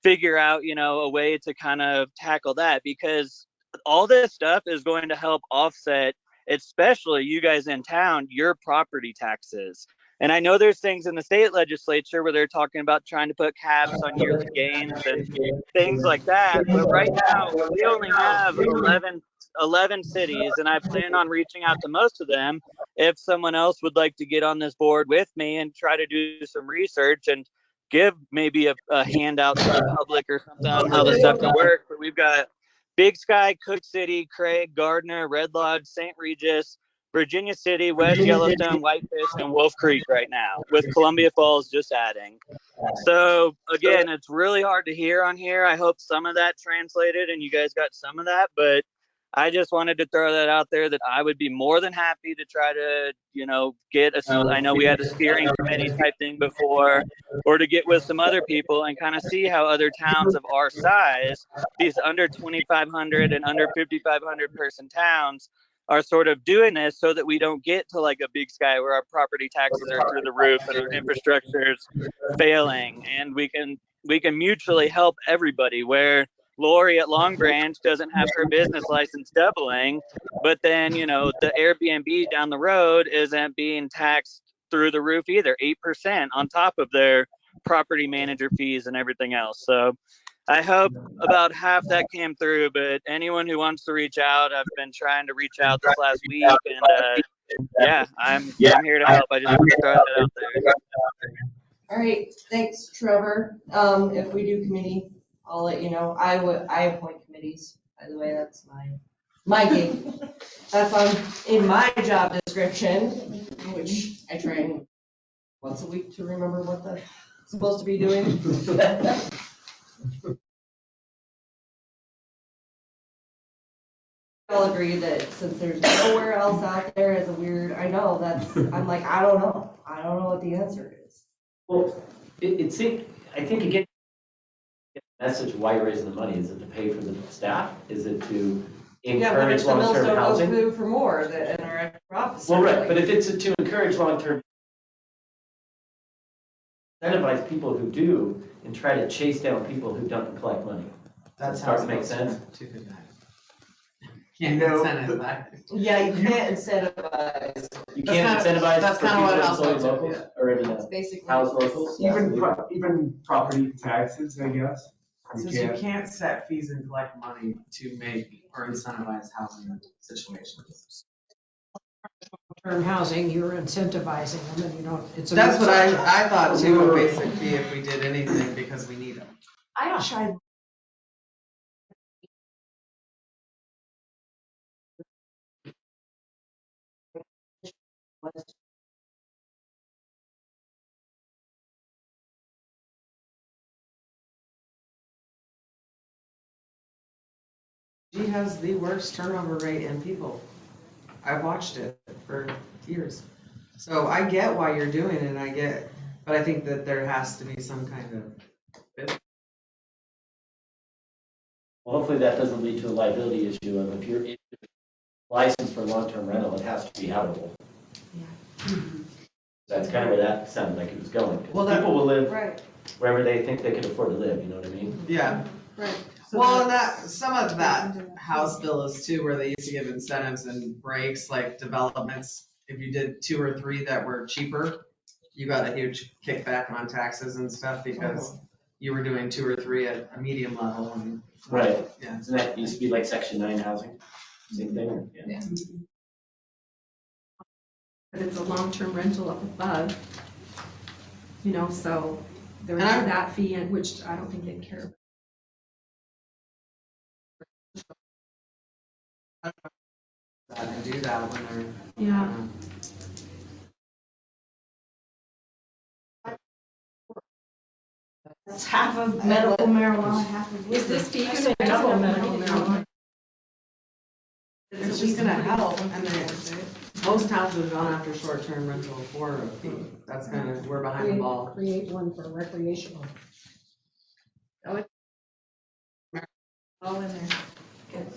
figure out, a way to kind of tackle that, because all this stuff is going to help offset, especially you guys in town, your property taxes. And I know there's things in the state legislature where they're talking about trying to put caps on yearly gains and things like that. But right now, we only have 11 cities, and I plan on reaching out to most of them if someone else would like to get on this board with me and try to do some research and give maybe a handout to the public or something on how the stuff can work. But we've got Big Sky, Cook City, Craig, Gardner, Red Lodge, St. Regis, Virginia City, West Yellowstone, Whitefish, and Wolf Creek right now, with Columbia Falls just adding. So again, it's really hard to hear on here. I hope some of that translated and you guys got some of that, but I just wanted to throw that out there that I would be more than happy to try to, get I know we had a steering committee type thing before, or to get with some other people and kind of see how other towns of our size, these under 2,500 and under 5,500 person towns, are sort of doing this so that we don't get to like a Big Sky where our property taxes are through the roof and our infrastructure is failing, and we can mutually help everybody, where Lori at Long Branch doesn't have her business license doubling, but then, the Airbnb down the road isn't being taxed through the roof either, 8% on top of their property manager fees and everything else. So I hope about half that came through, but anyone who wants to reach out, I've been trying to reach out this last week, and yeah, I'm here to help. I just want to throw that out there. All right, thanks, Trevor. If we do committee, I'll let you know. I appoint committees, by the way, that's my gig. That's in my job description, which I train once a week to remember what I'm supposed to be doing. I'll agree that since there's nowhere else out there as a weird, I'm like, I don't know what the answer is. Well, I think again, the message why you're raising the money, is it to pay for the staff? Is it to encourage long-term housing? Yeah, but for more in our extra office. Well, right, but if it's to encourage long-term, incentivize people who do and try to chase down people who don't collect money. That's how how it makes sense. Can't incentivize. Yeah, you can't incentivize. You can't incentivize that's for kind of what people to house employ locals, locals or It's basically house locals. Even property taxes, I guess. Since you can't set fees and collect money to make or incentivize housing situations. Term housing, you're incentivizing them and you don't, it's a. That's what I thought too, a basic fee if we did anything because we need them. I don't try. She has the worst turnover rate in people. I've watched it for years. So I get why you're doing it, but I think that there has to be some kind of. Well, hopefully that doesn't lead to a liability issue of if you're licensed for long-term rental, it has to be habitable. Yeah. That's kind of where that sounded like it was going. Well, people will live right wherever they think they can afford to live, you know what I mean? Yeah. Right. Well, and some of that House bill is too, where they used to give incentives and breaks, like developments if you did 2 or 3 that were cheaper, you got a huge kickback on taxes and stuff because you were doing 2 or 3 at a medium level and. Right. Yeah. Doesn't that used to be like Section 9 housing? Same thing? Yeah. But it's a long-term rental up above, you know, so there would be And that fee, and which I don't think they'd care about. And do that when they're. Yeah. That's half of medical marijuana, half of Is this fee That's gonna a double double medical medical marijuana. marijuana? It's just gonna help, and most towns have gone after short-term rental for a fee. That's kind of, we're behind the ball. Create one for recreational. All in there.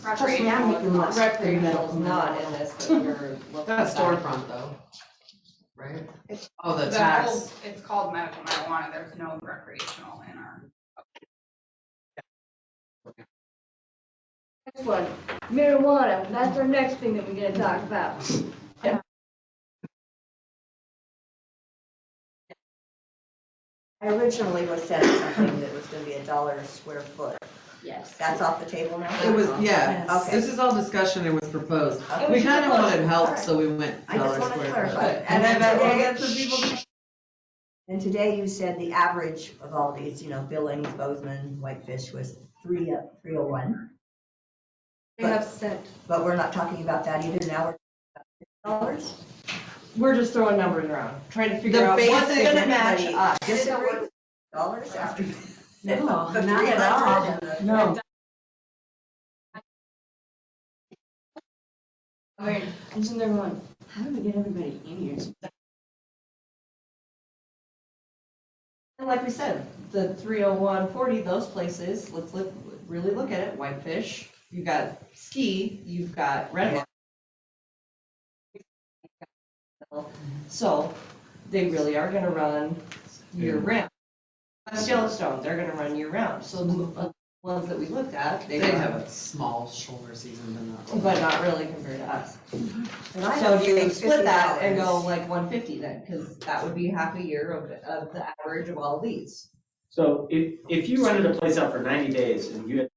Trust me, I'm making less. Recreational is not in this, but we're looking at That's that. storefront though, right? Oh, the The tax. whole, it's called medical marijuana, there's no recreational in our. Next one, marijuana, that's our next thing that we're gonna talk about. I originally was said something that was gonna be $1 a square foot. Yes. That's off the table now? It was, yeah, Okay. this is all discussion, it was proposed. Okay. We kind of wanted help, Alright. so we went I just dollar wanted to square clarify. foot. And then people. And today you said the average of all these, Billings, Bozeman, Whitefish was 301. They have set, But we're not talking about that either. Now we're talking about $6. we're just throwing numbers around, trying to figure The out what's basic- gonna match us. Disagree with dollars after. No, the not at 300 all. and the- No. Wait, isn't there one, how do we get everybody in here? And like we said, the 30140, those places, let's really look at it. Whitefish, you've got ski, you've got red. So they really are gonna run year round. West Yellowstone, they're gonna run year round. So the ones that we looked at, They have a small shoulder season, but not really compared to us. And I So don't do you think split that and $50 go like 150 then? Because that would be half a year of the average of all these. So if you rented a place out for 90 days and you had.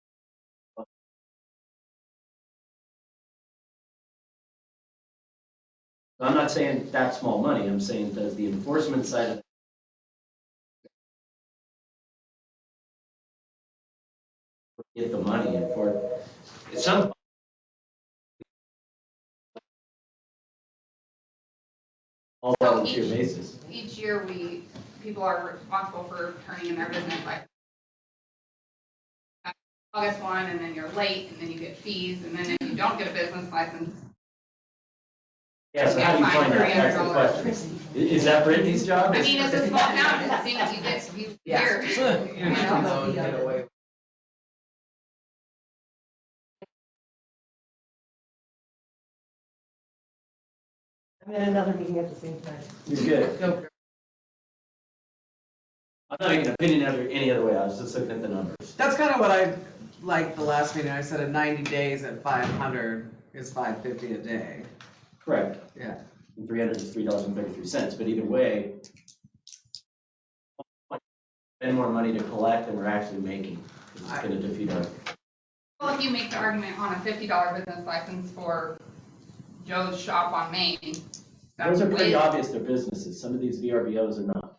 I'm not saying that's small money, I'm saying does the enforcement side of. Get the money in for, it sounds. All So volunteer each- basis. Each year people are responsible for turning in their business license. August 1, and then you're late, and then you get fees, and then if you don't get a business license. Yeah, so how do you find out? That's the $300. question. Is that Brittany's job? I mean, it's a small town, it seems you get, you hear. Get away. I'm in another meeting at the same time. You're good. Go. I'm not making an opinion any other way, I was just looking at the numbers. That's kind of what I liked the last meeting. I said at 90 days at 500 is $5.50 a day. Correct. Yeah. And 300 is $3.33, but either way, spend more money to collect than we're actually making, because it's gonna defeat our. Well, if you make the argument on a $50 business license for Joe's shop on Main. Those are pretty way- obvious, they're businesses, some of these VRBOs are not.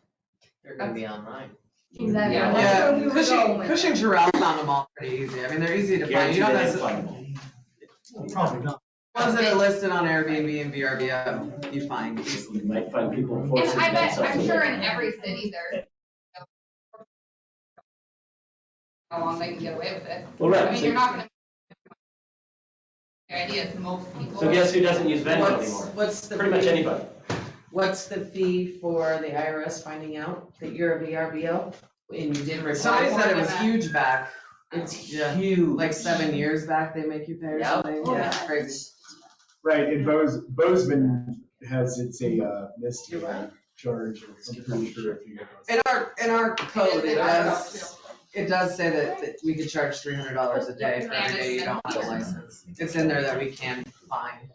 They're gonna be online. Exactly. Yeah. That's where we were going with it. Cushing Terrell found them all pretty easy. I mean, they're easy to find. You don't necessarily. Probably not. Ones that are listed on Airbnb and VRBO, you find easily. You might find people And forcing I bet, themselves. I'm sure in every city there's how long they can get away with it. Well, right, I mean, so- you're not gonna. The idea is most people. So guess who doesn't use Venmo anymore? What's the Pretty much fee? anybody. What's the fee for the IRS finding out that you're a VRBO? And you did report? Somebody More said it than was that. huge back. It's huge. Like 7 years back, they make you pay or Yep. something? Oh, Yeah, yeah. it's crazy. Right, and Bozeman has, it's a misdemeanor charge, I'm pretty sure if you get. In our code, It is in our code, it does say that we could charge $300 a day for every day you don't have a license. It's in there that we can fine.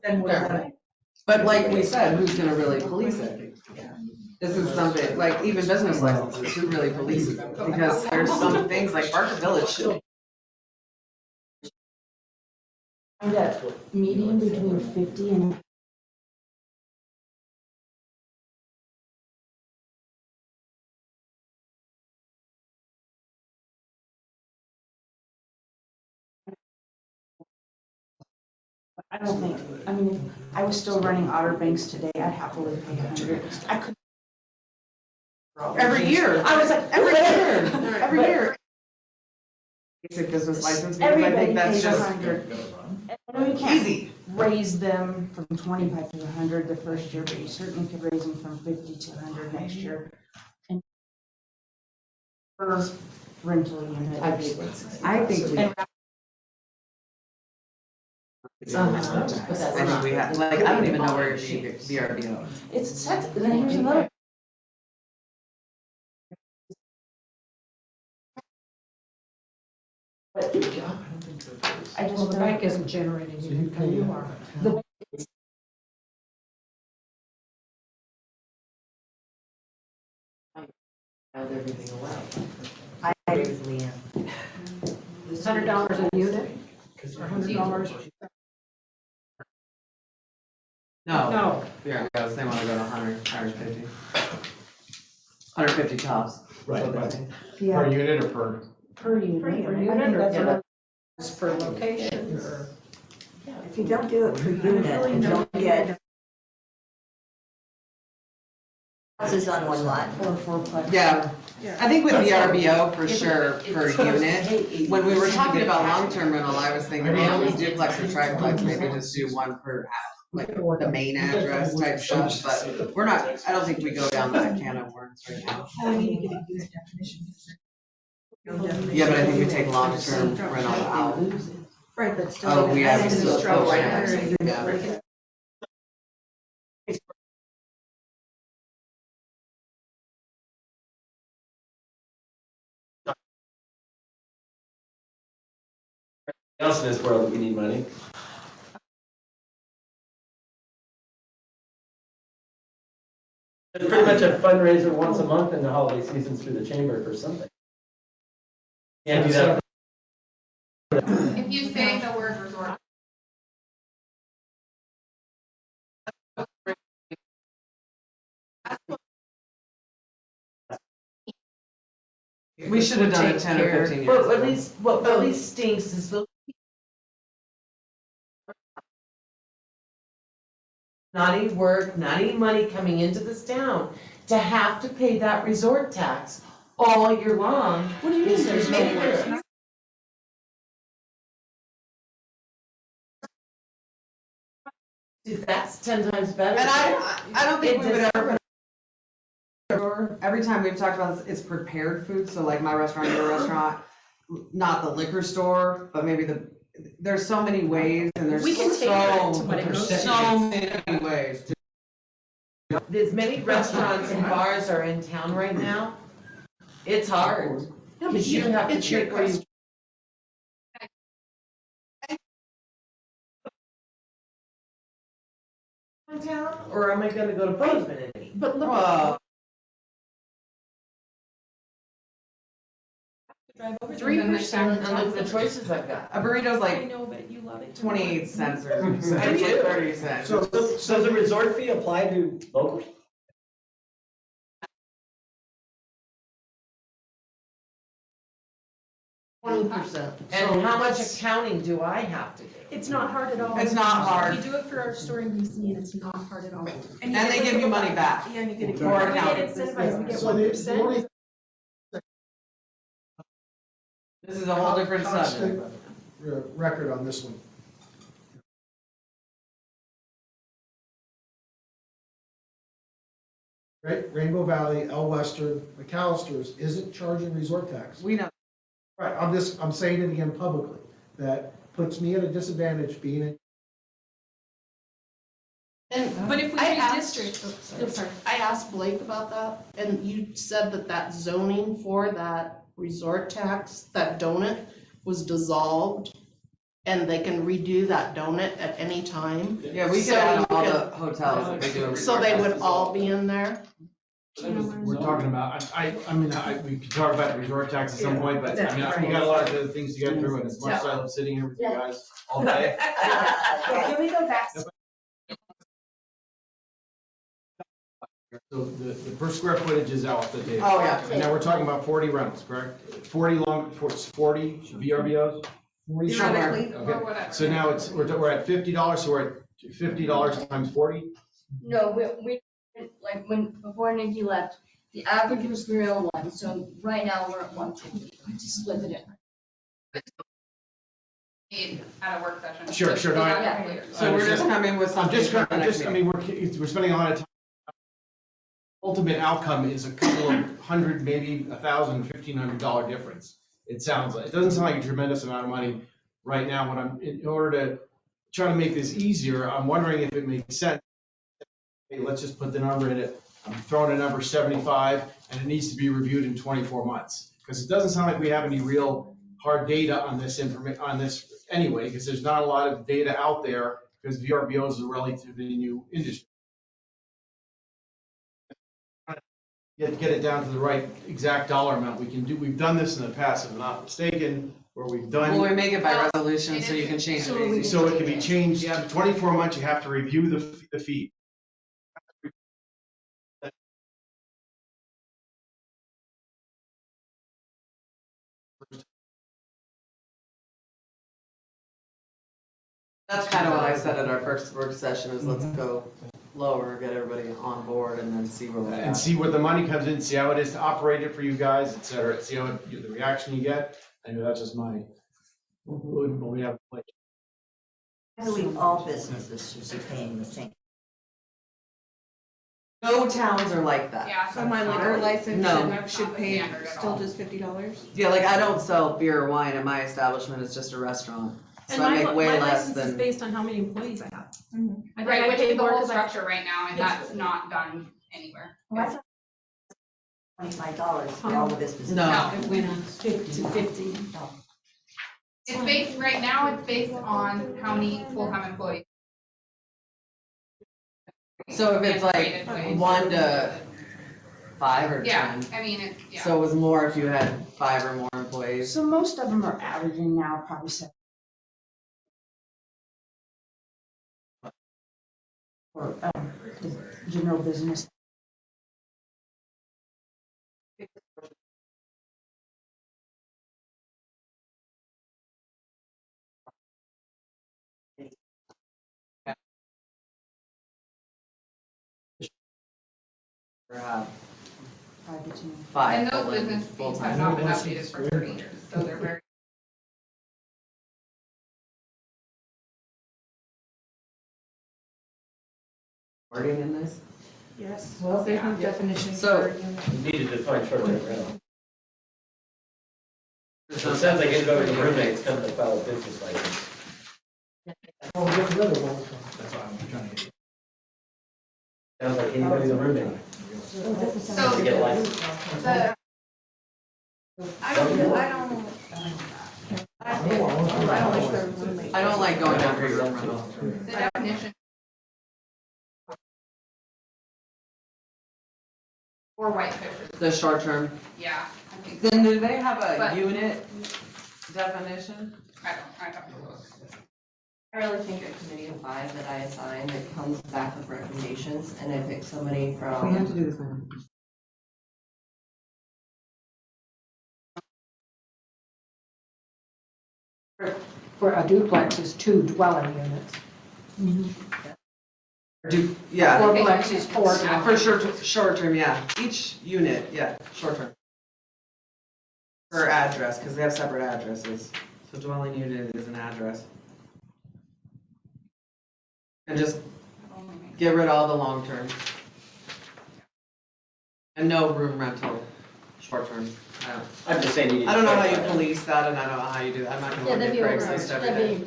Then what is that? But like we said, who's gonna really police it? This is something, like even business licenses, who really polices it? Because there's some things like Barker Village. That median between 50 and I don't think, I mean, if I was still running Outer Banks today, I'd happily pay 100. I could. Every year. I was like, every year. Basic business license, because I think that's Everybody pays just. 100. I know you can't raise them from 25 to 100 the first year, but you certainly could raise them from 50 to 100 next year. And per rental unit. I think we. I think we have, like, I don't even know where the VRBO is. It's set, then here's another. I just. Well, the bank isn't generating So you income, pay, you are. The- everything away. I agree with Leanne. $100 a unit, or $100? No. VRBOs, they wanna go to 100, 150. 150 tops. Right, Yeah. Per unit or per? Per unit. Per I unit, think or that's what it's per location, or. If you don't do it per unit and don't get houses on one lot. Or fourplex. Yeah, I think with VRBO for sure, per unit. When we were talking about long-term rental, I was thinking, well, we duplex or triplex, maybe just do one per, like, the main address type stuff, but we're not, I don't think we go down that can of worms right now. Yeah, but I think we take long-term rental out. Right, but still. Oh, we have I think still, it's trouble. yeah. else in this world that we need money. It's pretty much a fundraiser once a month in the holiday season through the chamber for something. Can't do that. If you say the word resort. We should have done it 10 or 15 years ago. But at least, what really stinks is the not any work, not any money coming into this town, to have to pay that resort tax all year long. What do you mean there's no work? That's 10 times better. And I don't think we would ever. Every time we've talked about this, it's prepared food, so like my restaurant, your restaurant, not the liquor store, but maybe there's so many ways, and there's We can tailor it to what it goes to. so many ways to. As many restaurants and bars are in town right now, it's hard. Yeah, but Because you have to it's your pick where you. In town, or am I gonna go to Bozeman and eat? But look. Well, 3%, and look at the choices I've got. a burrito's I like know, but you love it. 28 cents or I it's like do. 30 cents. So does the resort fee apply to locals? And how much accounting do I have to do? It's not hard at all. It's not hard. We do it for our store in DC, and it's not hard at all. And they give you money back. Yeah, and you get a. Or We account. get incentivized, we get So the 1%. only This is a whole different subject. constant record on this one. Right, Rainbow Valley, El Western, McAllister's isn't charging resort tax. We know. Right, I'm saying it again publicly, that puts me at a disadvantage being in. But if we I asked- redistrict, I asked Blake about that, and you said that zoning for that resort tax, that donut, was dissolved and they can redo that donut at any time. Yeah, we could So add you all could- the hotels if we do a So they resort would tax. all be in there? We're talking about, we could talk about the resort tax at some point, but I mean, we got a lot of other things to get through, and as much as I love sitting here with you guys all day. Can we go back? So the per square footage is out the table. Oh, yeah. And now we're talking about 40 rentals, correct? 40 VRBOs? 40 Theoretically, Okay. or whatever. So now we're at $50, so we're at $50 times 40? No, we, like, before Nikki left, the average was 301, so right now we're at 150, to split the difference. At a work session. Sure, no, Yeah. So we're just coming with something for the next meeting. we're spending a lot of time. Ultimate outcome is a couple of hundred, maybe $1,000, $1,500 difference. It sounds like, it doesn't sound like a tremendous amount of money right now. In order to try to make this easier, I'm wondering if it makes sense. Hey, let's just put the number in it. I'm throwing a number 75, and it needs to be reviewed in 24 months. Because it doesn't sound like we have any real hard data on this anyway, because there's not a lot of data out there, because VRBO is a relatively new industry. Get it down to the right exact dollar amount. We've done this in the past, if I'm not mistaken, where we've done. Well, we make it by resolution, so you can change it. So it can be changed, yeah, 24 months, you have to review the fee. That's kind of what I said at our first work session, is let's go lower, get everybody on board, and then see where we're at. And see where the money comes in, see how it is to operate it for you guys, et cetera, see how the reaction you get. I know that's just my, what we have. I believe all businesses should be paying the same. No towns are like that. Yeah. So my liquor license No. should pay Standard at still all. just $50? Yeah, like I don't sell beer or wine at my establishment, it's just a restaurant. And So I my, make way my less license is than. based on how many employees I have. I think Right, I which pay is the more whole 'cause I- structure right now, and Yes. that's not done anywhere. Well, that's $25 for all of this business. No. It went up to 50. It's based, right now, it's based on how many full-time employees. So if it's like Rated wage. 1 to 5 or 10. Yeah, I mean, it's, yeah. So it was more if you had 5 or more employees. So most of them are averaging now probably 7. Or general business. Or have 5 to 10. 5 And those full-time- business fees full-time have not been employees. updated for 30 years, so they're very. Wording in this? Yes, well, there's no definition So- for unit. You need to define short-term rental. It sounds like anybody with roommates comes to file a business license. Oh, get rid of all. That's what I'm trying to get. Sounds like anybody with a roommate. So, To get a license. the, I don't like the roommate. I don't like going after your rental. the definition. Or whitefish, The short term. yeah, I think. Then do they have a But- unit definition? I have to look. I really think a committee of 5 that I assign that comes back with recommendations, and I pick somebody from. We have to do this now. For a duplex is 2 dwelling units. Yeah. Fourplex is 4 Yeah, dwelling. for short term, yeah. Each unit, yeah, short term. Per address, because they have separate addresses. So dwelling unit is an address. And just get rid of all the long term. And no room rental, short term. I'm just saying you need. I don't know how you clarify. police that, and I don't know how you do that. I'm not gonna look at Craigslist every day.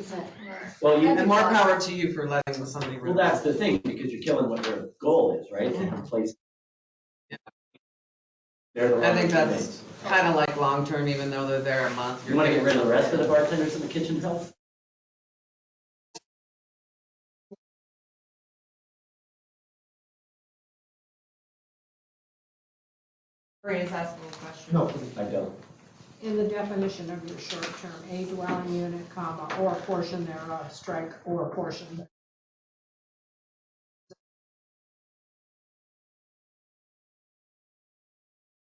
Well, you. And more power to you for letting somebody. Well, that's the thing, because you're killing what their goal is, right? To replace. They're the I think long-term that's roommates. kind of like long term, even though they're there a month. You wanna get rid of the rest of the bartenders in the kitchen help? Ray is asking a question. No, please. I don't. In the definition of your short-term, a dwelling unit, comma, or a portion thereof, strike or a portion.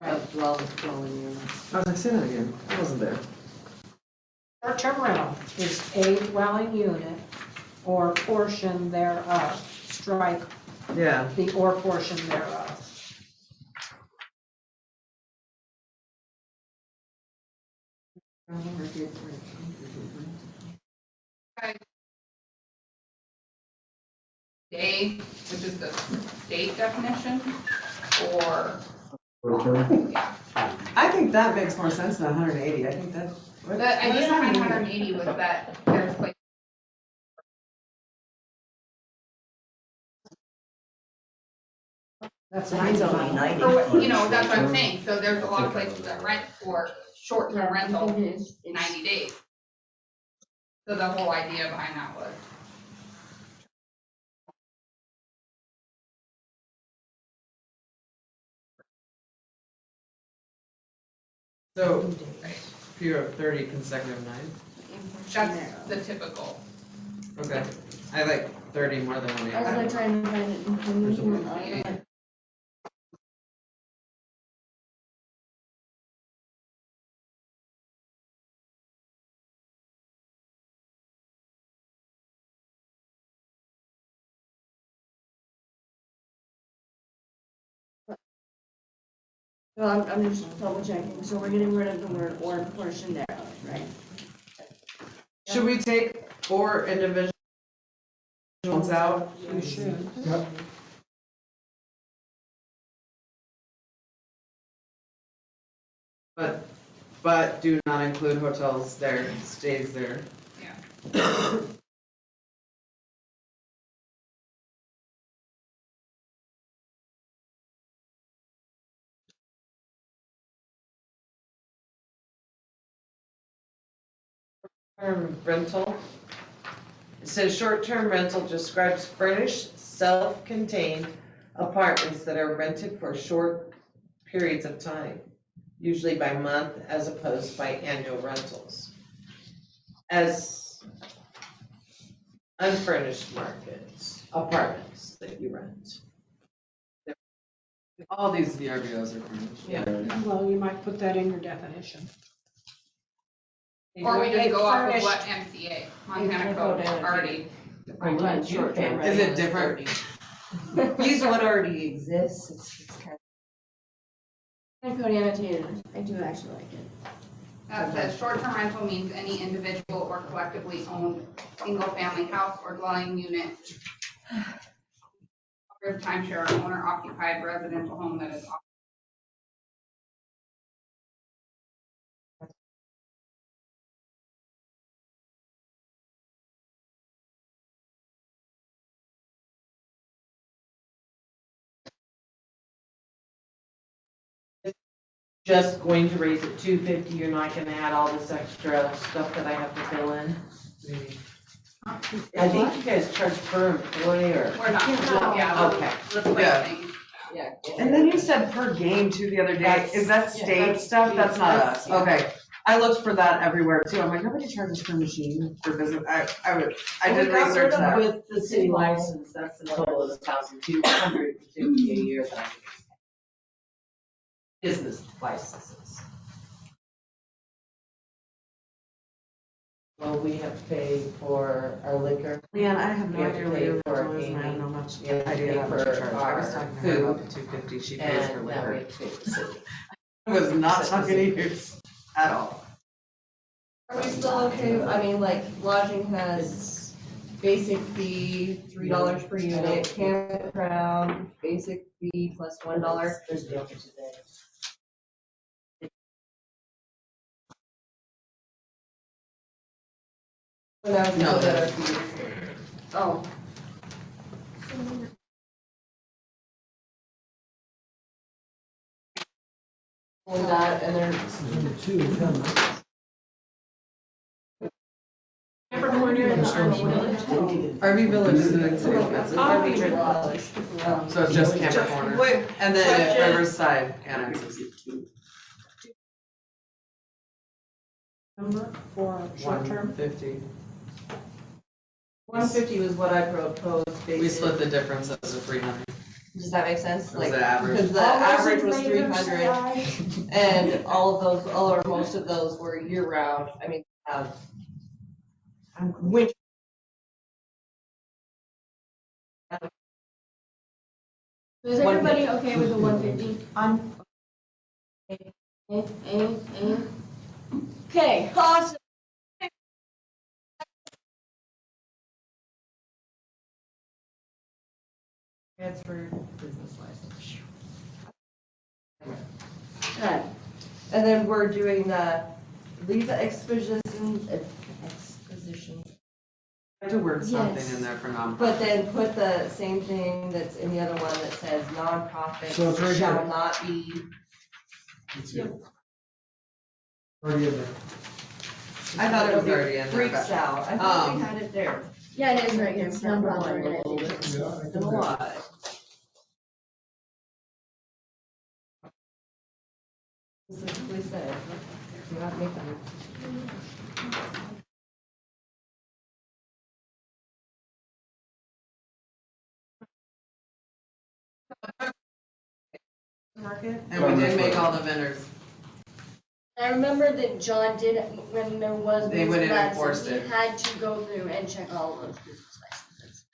Dwelling unit. I was like, say that again. I wasn't there. Short-term rental is a dwelling unit or portion thereof, strike Yeah. the or portion thereof. Day, which is the state definition, or, yeah. I think that makes more sense than 180. I think that. The idea behind 180 was that there's like. That's Mine's only 90. Or what, you know, that's what I'm saying, so there's a lot of places that rent for short-term rental 90 days. So the whole idea behind that was. So, period of 30 consecutive nights. That's the typical. Okay. I like 30 more than 180. I was like trying to find it in Well, I'm just double checking, so we're getting rid of the word or portion thereof, right? Should we take or individuals out? You should. Yep. But do not include hotels there, stays there. Yeah. Rental. It says short-term rental describes furnished, self-contained apartments that are rented for short periods of time, usually by month as opposed by annual rentals. As unfurnished markets, apartments that you rent. All these VRBOs are furnished. Yeah. Well, you might put that in your definition. Or we just go off of furnished- what MCA, Montana Code already defined. Short-term Is rental it different? Use what already exists. It's kind And Cody annotated, I do actually like it. That says short-term rental means any individual or collectively owned single-family house or dwelling unit. Or timeshare or owner-occupied residential home that is. Just going to raise it $250, you're not gonna add all this extra stuff that I have to fill in? I think you guys charge per employee or? We're not, yeah. Okay. Replacing. Yeah. And then you said per game too the other day. Is that state that's stuff? That's not that's- us. yeah. Okay. I looked for that everywhere too. I'm like, nobody charges per machine for business. I did research that. With the city license, that's the total of $1,250 a year that I get. Business licenses. Well, we have to pay for our liquor. Man, I have no We have idea to what pay your for rental is, and I don't know much We have to idea pay how much you for charge. I was our talking to her about the food, $250 she pays for And now we liquor. have to pay for the city. I was not talking to you at all. Are we still okay? I mean, like lodging has basic fee, $3 per unit, campground, basic fee plus $1. There's different today. When I was No, looking at our that- fees. Oh. And that, and there's Number two, Corner and the RV Village. RV Village is in city limits, isn't RV it? Village. So it's just Camper Corner. Wait, And then at question. Riverside annexes. Number for short term. 150. 150 was what I proposed, basically. We split the difference as a 300. Does that make sense? That was the average. Because the All those average in was favor, 300, say aye. and all of those, or most of those were year round. I mean, winter. Is everybody okay with the 150? Okay, awesome. Transfer business license. Good. And then we're doing the Lisa exposition. I have to word something Yes. in there for nonprofit. But then put the same thing that's in the other one that says So it's right nonprofits shall here. not be. It's here. Already in there. I thought it was already in there. Freaks but- out. I thought we had it there. Yeah, it is right here. It's Number number one. one a little bit. Yeah, I It's think a that- lot. Specifically said, do not make them. Market. And we did make all the vendors. I remember that John did, when there was. They went in and business forced license, it. He had to go through and check all of those business licenses.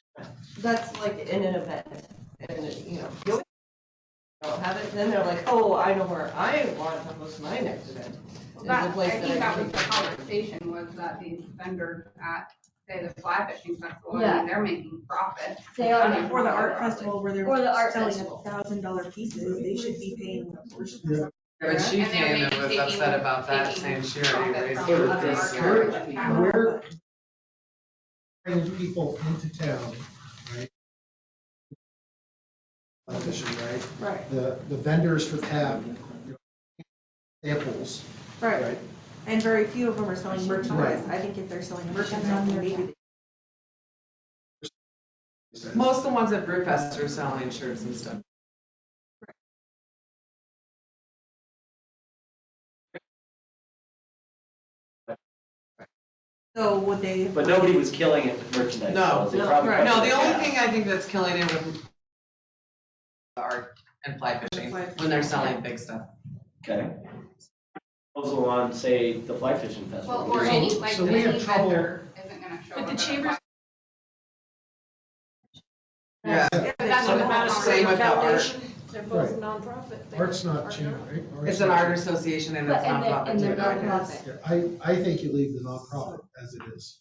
That's like in an event, and you know, you don't have it, then they're like, oh, I know where I want to host my next event. Is the That, I place think that can was the take it. conversation, was that these vendors at, say, the fly fishing festival, I Yeah. mean, they're making profit. They are making For the art profit. festival where they're Or the art selling festival. $1,000 pieces, they should be paying a portion. Yeah. But she And they're came and maybe was taking- upset about that, saying she already taking raised profit her from other this art year. festival. Where bring people into town, right? Fishing, right? Right. The vendors for tab, samples, right? And very few of them are selling merchandise. Right. I think if they're selling merchandise, then maybe Most of the ones at Brewfest are selling shirts and stuff. So would they? But nobody was killing it with merchandise. No, so they probably no, covered the it, only yeah. thing I think that's killing it with the art and fly fishing, when they're selling big stuff. Okay. Proposal on, say, the fly fishing festival. Well, or any, like, So we have any trouble- vendor isn't gonna show But up the at a chambers- fly. Yeah. But that's So a the whole Madison Same with the art. Foundation, they're both Right. nonprofit. They're Art's not art cheap, right? It's an art association and it's But, and nonprofit they're too. nonprofit. Yeah, I think you leave the nonprofit as it is.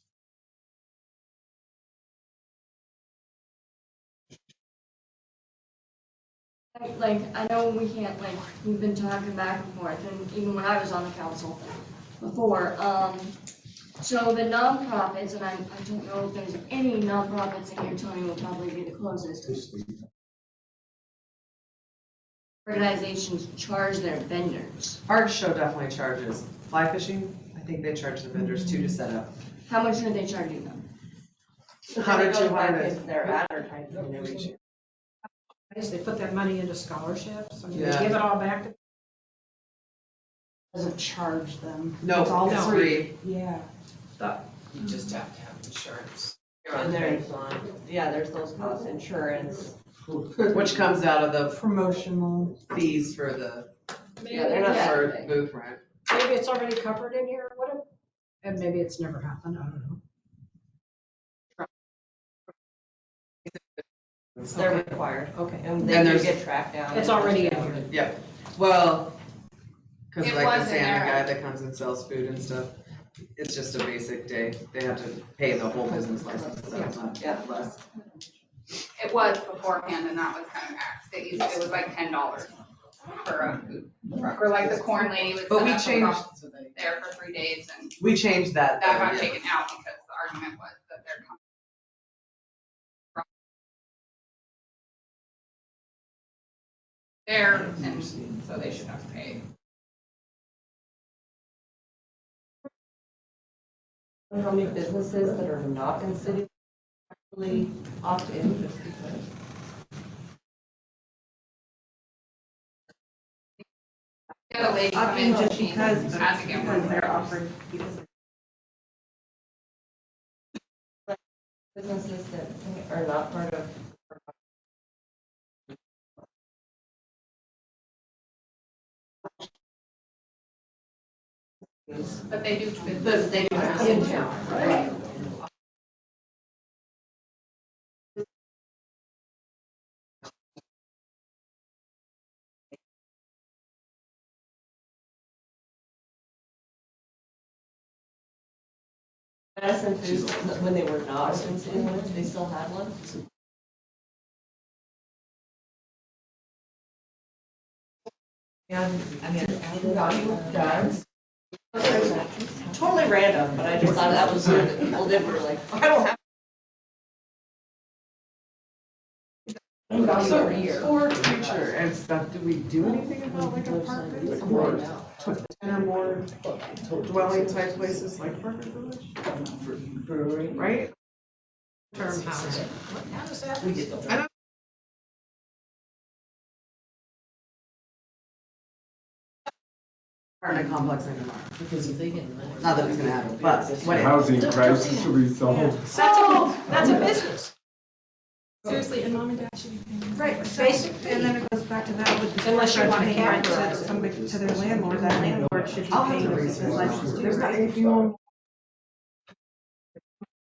Like, I know we can't, like, we've been talking back and forth, and even when I was on the council before, so the nonprofits, and I don't know if there's any nonprofits in here, Tony will probably be the closest. Organizations charge their vendors. Art show definitely charges. Fly fishing, I think they charge the vendors too to set up. How much are they charging them? $100, If they're advertising every year. I guess they put that money into scholarships, I mean, they Yeah. give it all back to. Doesn't charge them. No, It's all it's free. free. Yeah. You just have to have insurance. And there's, there's those costs, insurance. Which comes out of the Promotional. fees for the, Yeah, they're not for that big. booth rent. Maybe it's already covered in here, what if, and maybe it's never happened, I don't know. They're required. Okay. And And they do there's- get tracked down. It's already in here. Yep, well, cause It like was the in Santa there. guy that comes and sells food and stuff, it's just a basic day. They have to pay the whole business license, so it's not less. It was beforehand, and that was kind of axed. It was like $10 for a food truck, or like the corn lady was But set we up changed- across there for 3 days, and We changed that that though, got yeah. taken out because the argument was that they're coming. There, and so they should have to pay. How many businesses that are not in city actually opt in just because? Got a lady Opt come in in, just she because, but has to get one. because they're offered. Businesses that are not part of. But they do business. They do in town, right? Madison Foods, when they were not in city limits, they still had one. And, I mean, does. Totally random, but I just thought that was weird that people did, were like, I don't have. So for future and stuff, do we do anything about like apartments? Or 10 or more dwelling type places like Parker Village? Right? Term housing. How does that? I don't. Apartment complex anymore. Because if they get. Not that it's gonna happen, but whatever. Housing crisis will be solved. That's a business. Seriously, and mom and dad should be paying. Right, so, and then it goes back to that with the. Unless you want to paying rent capitalize to it. somebody, to their landlord, that landlord should be I'll have paying to the research business license too, There's not right? anything on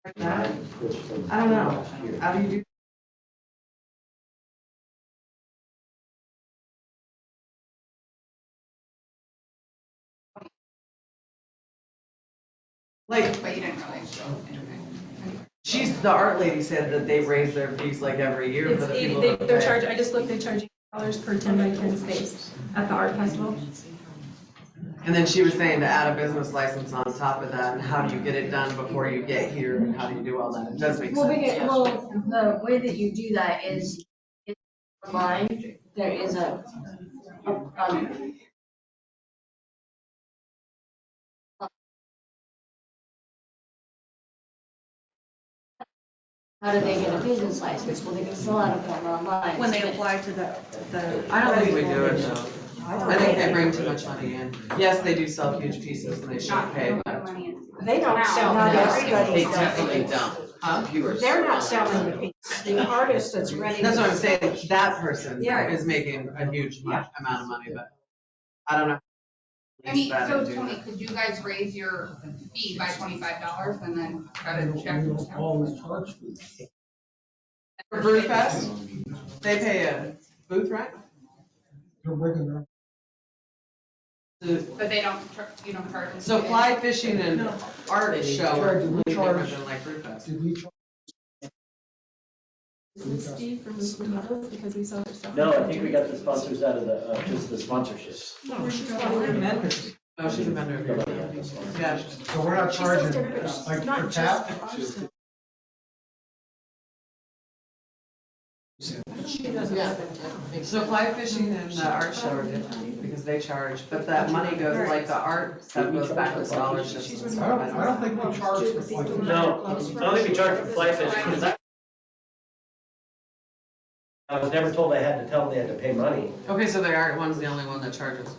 like that. I don't know. How do you do? Like, But you didn't really show the art lady said that they raise their fees like every year for It's the 80, people. that they're pay. charging, I just looked, they charge $80 per 10 by 10 space at the art festival. And then she was saying to add a business license on top of that, and how do you get it done before you get here, and how do you do all that? It does make Well, sense. well, the way that you do that is it's online. There is how do they get a business license? Well, they can fill out a form online. When they apply to the. I don't think we do it though. I think they bring too much money in. Yes, they do sell huge pieces and they should pay, but They don't sell. Not them. everybody. they definitely don't. Huh? They're not selling the piece. The artist that's renting. That's what I'm saying, that person Yeah. is making a huge amount of money, but I don't know. I mean, That so and do Tony, that. could you guys raise your fee by $25 and then cut a check? For Brew Fest, they pay a booth rent? But they don't, you don't charge them. So fly fishing and art show are completely different than like Brew Fest. Is this Steve from Mosquitoes because we saw her stuff? No, I think we got the sponsors out of the, just the sponsorships. Oh, she's a vendor. Yeah. So we're not charging, like, per tap? Yeah. So fly fishing and the art show are different because they charge, but that money goes, like the art stuff goes back to scholarships and stuff. I don't think we charge for fly fishing. No, I don't think we charge for fly fishing, because I was never told I had to tell them they had to pay money. Okay, so the art one's the only one that charges.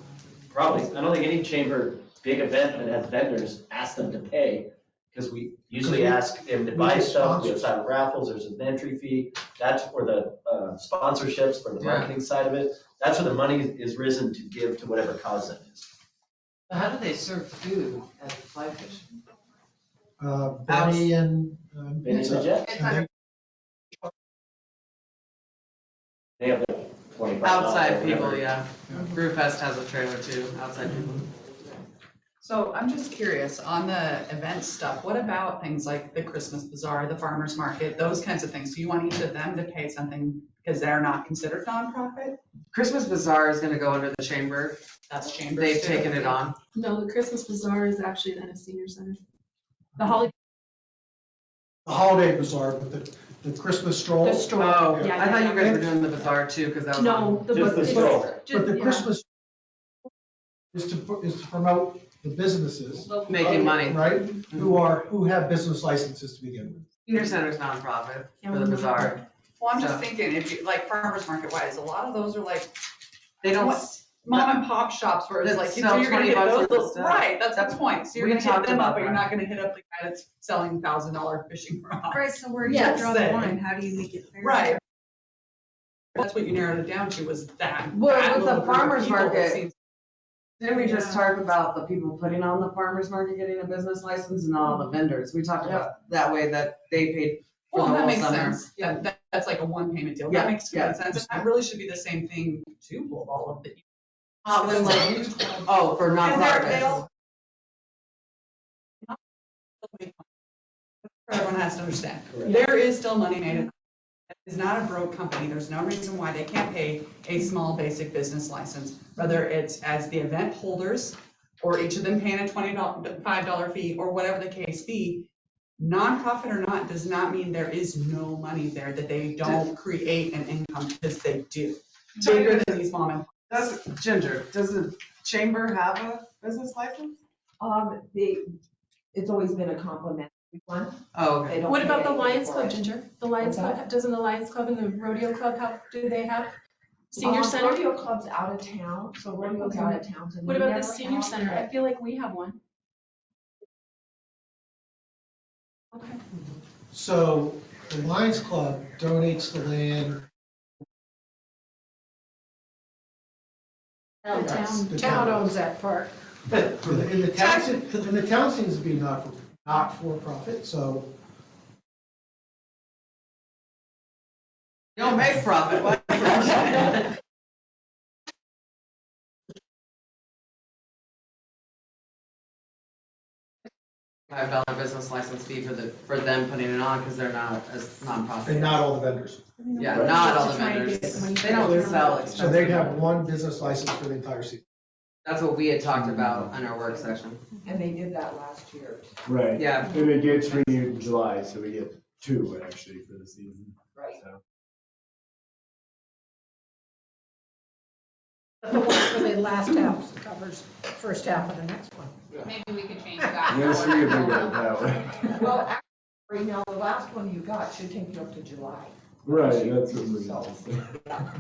Probably, I don't think any chamber, big event that has vendors, ask them to pay, because we usually ask them to buy stuff, we have silent raffles, there's an entry fee. That's for the sponsorships, for the marketing side of it, that's where the money is risen to give to whatever cause that is. How do they serve food at fly fishing? Benny and. Benny and the Jet. And They have the $25. Outside people, whatever. yeah. Brew Fest has a trailer too, outside people. So I'm just curious, on the event stuff, what about things like the Christmas bazaar, the farmer's market, those kinds of things? Do you want each of them to pay something because they're not considered nonprofit? Christmas Bazaar is gonna go under the chamber. That's chambers. They've too. taken it on. No, the Christmas bazaar is actually the Ennis Senior Center. The Holiday. The holiday bazaar, but the Christmas stroll. The stroll. Oh, Yeah, I thought you guys yeah. were doing the bazaar too, cause that was. No, on- the Just the it's- stroll. But the yeah. Christmas is to promote the businesses. Making money. Right, who have business licenses to begin with. Senior center's nonprofit Yeah, for the we know bazaar. Well, I'm just So- thinking, if you, like farmer's market wise, a lot of those are like They don't. mom and pop shops where it's That like, sell you're gonna 20 hit bucks those worth of little, stuff. right, that's the point. So you're We gonna hit talked them about up, but you're that. not gonna hit up the guy that's selling $1,000 fishing rods. Right, so where do you Yes. draw the line? How do you make it fair? Right. That's what you narrowed it down to, was that. Well, that with little the group of farmer's people that market, seems- Didn't we just talk about the people putting on the farmer's market getting a business license and all the vendors? We talked about that way that they paid for Well, the that whole makes summer. sense. Yeah, that's like a one payment deal. Yeah, That makes yeah. good sense. And that really should be the same thing too, with all of the. When like, oh, for And they nonprofits. all- Everyone has to understand. There is still money made in it. It's not a broke company. There's no reason why they can't pay a small basic business license, whether it's as the event holders or each of them paying a $25 fee or whatever the case be. Nonprofit or not does not mean there is no money there, that they don't create an income, because they do. Bigger than these mom and pop. Ginger, does the chamber have a business license? It's always been a complimentary one. Oh, They okay. don't What pay about the anything Lions for Club, it. Ginger? The Lions What's Club, doesn't the Lions Club and the Rodeo Club have, do they have senior center? Rodeo Club's out of town, so Rodeo's out of town. so What we about the never senior have center? it. I feel like we have one. Okay. So the Lions Club donates the land. The The town owns that park. And the town seems to be not for profit, so. You don't make profit. Why? $5 business license fee for them putting it on, because they're not as nonprofit. And not all the vendors. Yeah, Right. not all Just the to try and vendors. get money They don't for sell it. expensive. So they'd have one business license for the entire season. That's what we had talked about in our work session. And they did that last year. Right. Yeah. And it gets renewed in July, so we get two actually for the season. Right. So. But the one for the last half covers the first half of the next one. Maybe we could change that. Yes, we can do it that way. Well, actually, right now, the last one you got should take you up to July. Right, that's what we're So, saying. yeah.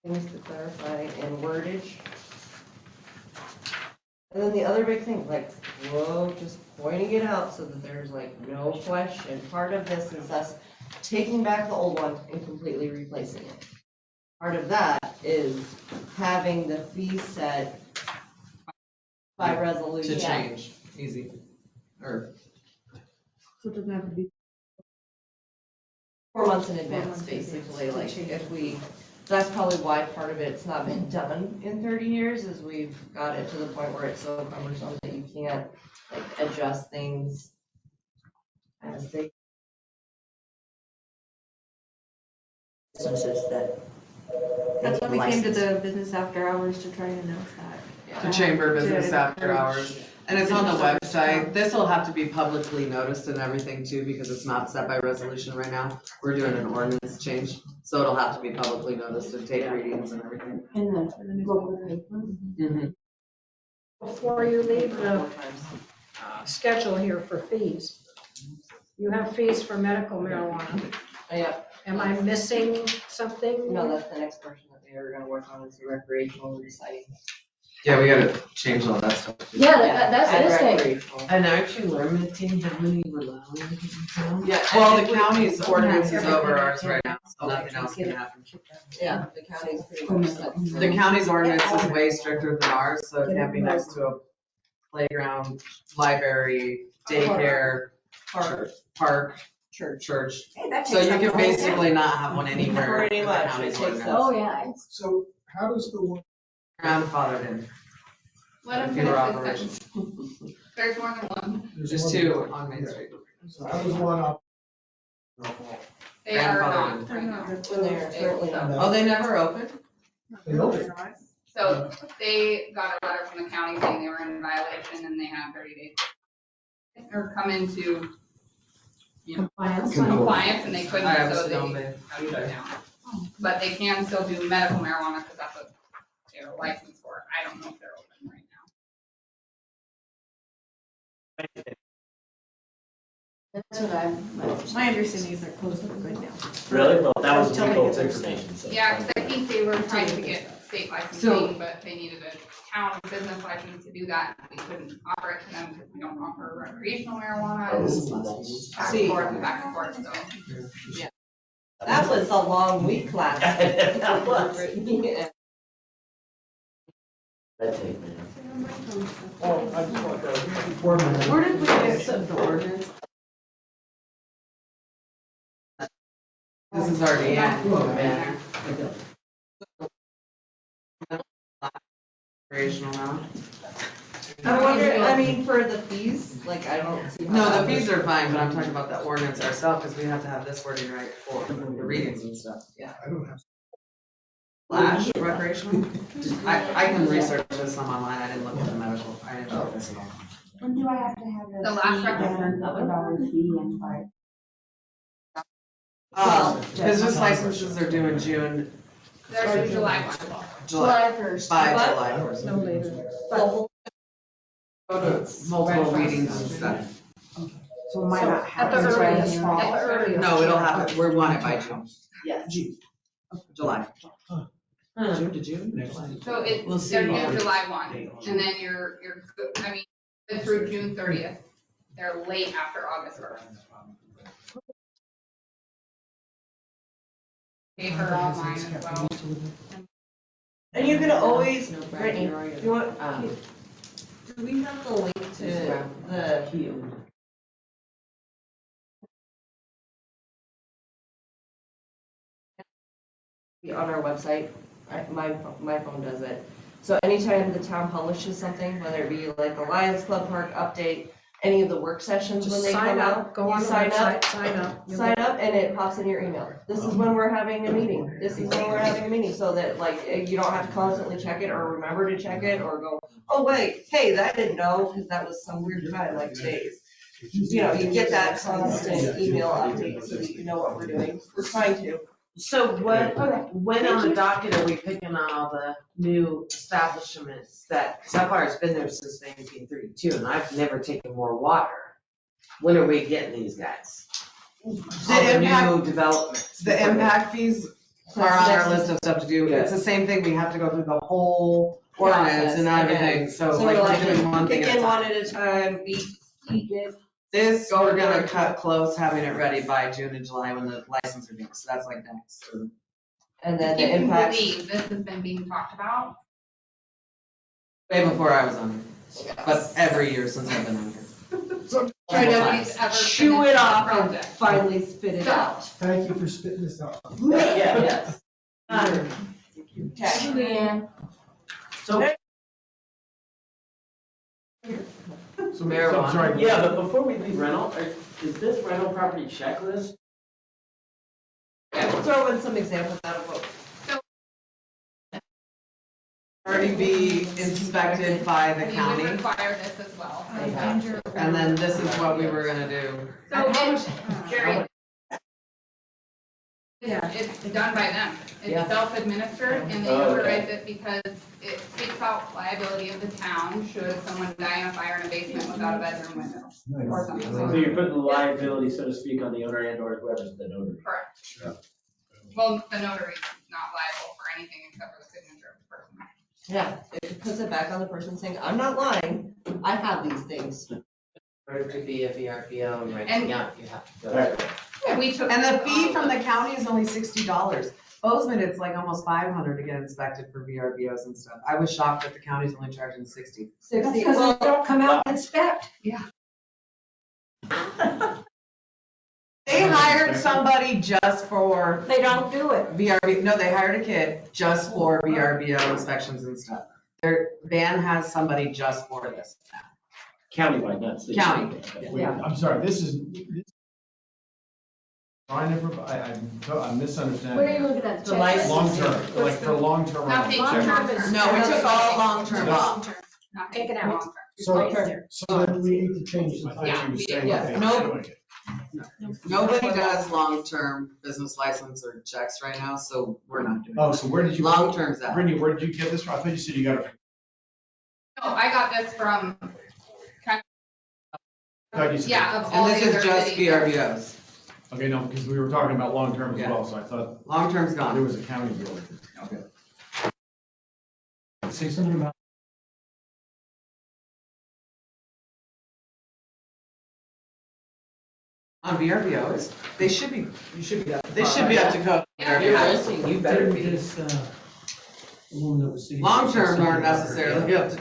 Things to clarify in wordage. And then the other big thing, like, whoa, just pointing it out so that there's like no question. Part of this is us taking back the old one and completely replacing it. Part of that is having the fee set by resolution. To change, easy. Or, So it doesn't have to be. 4 months in advance, months in advance basically, to like, change if we, that's probably why part of it's not been done in 30 years, is we've got it to the point where it's so cumbersome that you can't, like, adjust things as they. Businesses that. That's why we came to license. the business after hours to try and announce that. to chamber business To after encourage hours. And it's on the website. This will have to be publicly noticed and everything too, because it's not set by resolution right now. We're doing an ordinance change, so it'll have to be publicly noticed and take readings and everything. In the local paper. Mhm. Before you leave the schedule here for fees, you have fees for medical marijuana. Yeah. Am I missing something? No, that's the next portion that we are gonna work on, is the recreational reciting. Yeah, we gotta change all that stuff. Yeah, that's And this thing. recreational. And aren't you limiting how many we're allowing in town? Yeah, well, the county's ordinance is over ours right now, so nothing else can happen. Yeah, the county's pretty much set. The county's ordinance is way stricter than ours, so it can't be next to a playground, library, daycare, park, church. Hey, that So takes you up can the whole basically not have one anywhere Pretty in the much, county's it takes ordinance. Oh, yeah. So how does the one? Grandfathered in. Let him Fewer finish his operations. sentence. There's more than one. There's two on Main Street. So how does one up? They are Grandfathered not right now. They're certainly not. Oh, they never opened? They open. So they got a letter from the county saying they were in violation and they have 30 days. Or come into you know, Compliance. compliance, and they couldn't, I so obviously they don't, shut it down. But they can still do medical marijuana, because that's what they're licensed for. I don't know if they're open right now. That's what I'm. My understanding is they're closed for good now. Really? Well, that was Until they legal get their information, so. Yeah, because I think they were trying to get state licensing, but they needed a town business license to do that. We couldn't offer it to them because we don't offer recreational marijuana. Oh, And this is nice. back and forth and back and forth, so. Yeah. That was a long week last week. That was. Yeah. Red tape, man. Oh, I just want to, 4 minutes. Where did we get the ordinance? This is already in. Recreational now. I wonder, I mean, for the fees, like, I don't see. how No, that the fees would- are fine, but I'm talking about the ordinance ourselves, because we have to have this wording right for the readings and stuff. I don't have. Flash recreational? I can research this some online, I didn't look at the medical, I didn't look at this at all. When do I have to have The last fee and $1 fee and by? Business licenses are due in June, There's July 1. July, 1st. by What? July 1st. No later. Well, Go to multiple readings and stuff. So it might not At happen. the right earliest, now. at the earliest. No, it'll happen, we want it by June, yes. July. June to June? So it, We'll see. they're due July 1, and then you're, I mean, through June 30th. They're late after August 1st. Paper online as well. And you can always, Brittany, you want, do we have the link to the? On our website, my phone does it. So anytime the town publishes something, whether it be like the Lions Club Park update, any of the work sessions when Just they sign come up, out, go you on the sign up. website, sign up. Sign up and it pops in your email. This is when we're having a meeting. This is when we're having a meeting, so that like, you don't have to constantly check it or remember to check it or go, oh wait, hey, that didn't know, because that was some weird time like today's. You know, you get that constant email update so that you know what we're doing. We're trying to. So when on the docket are we picking on all the new establishments that, Sapphire's been there since 1932 and I've never taken more water. When are we getting these guys? All the new developments. The impact fees are on our list of stuff to do. It's the same thing, we have to go through the whole ordinance and everything, so like we're doing one thing Kick at a in one time. at a time, beat it. This, we're gonna cut close having it ready by June and July when the license are due, so that's like next. And then You the can impact. believe this has been being talked about. Way before I was on here, but every year since I've been on here. So Try to Nobody's ever chew finish it the off and project. finally spit it out. Thank you for spitting this out. Yes. Okay. So Marijuana. I'm sorry. Yeah, but before we leave rental, is this rental property checklist? Throw in some examples out of what. Already be inspected by the We county, would require this as well. and then this is what we were gonna do. So it's, Jerry, it's done by them. Yeah. It's self-administered, and they Oh, okay. notarize it because it takes out liability of the town should someone die in a fire in a basement without a bedroom window or something So like you're that. putting the liability, so to speak, on the owner and or whoever's the notary. Correct. Well, the notary is not liable for anything except for the signature of the person. Yeah, it puts it back on the person saying, I'm not lying, I have these things. Or it could be a VRBO and And- renting out, you have to go. Right. And we took. And the fee from the county is only $60. Bozeman, it's like almost $500 to get inspected for VRBOs and stuff. I was shocked that the county's only charging $60. 60, Because well, they don't come out and inspect. They hired somebody just for They don't do it. VRB, no, they hired a kid just for VRBO inspections and stuff. Their van has somebody just for this. Countywide, not state. County. Wait, I'm sorry, this is. I'm misunderstanding. What are you looking at? The Checklist? license. Long term, like for long term. Not taking long term. No, we took all long-term off. Not Take it taking out. long term. So then we need to change the Yeah, time. we did. Yes, Okay, no. doing it. Nobody does long-term business license or checks right now, so we're not doing Oh, it. so where did you? Long-term's out. Brittany, where did you get this from? I thought you said you got it. No, I got this from, I thought you said. yeah, of all And the this other is just cities. VRBOs. Okay, no, because we were talking about long-term as Yeah. well, so I thought Long-term's there gone. was a county deal with it. Okay. Say something about. On VRBOs, they should be, You should be up to they should be up to code. Yeah, You're yeah. renting, you better be. Long-term aren't necessarily up to.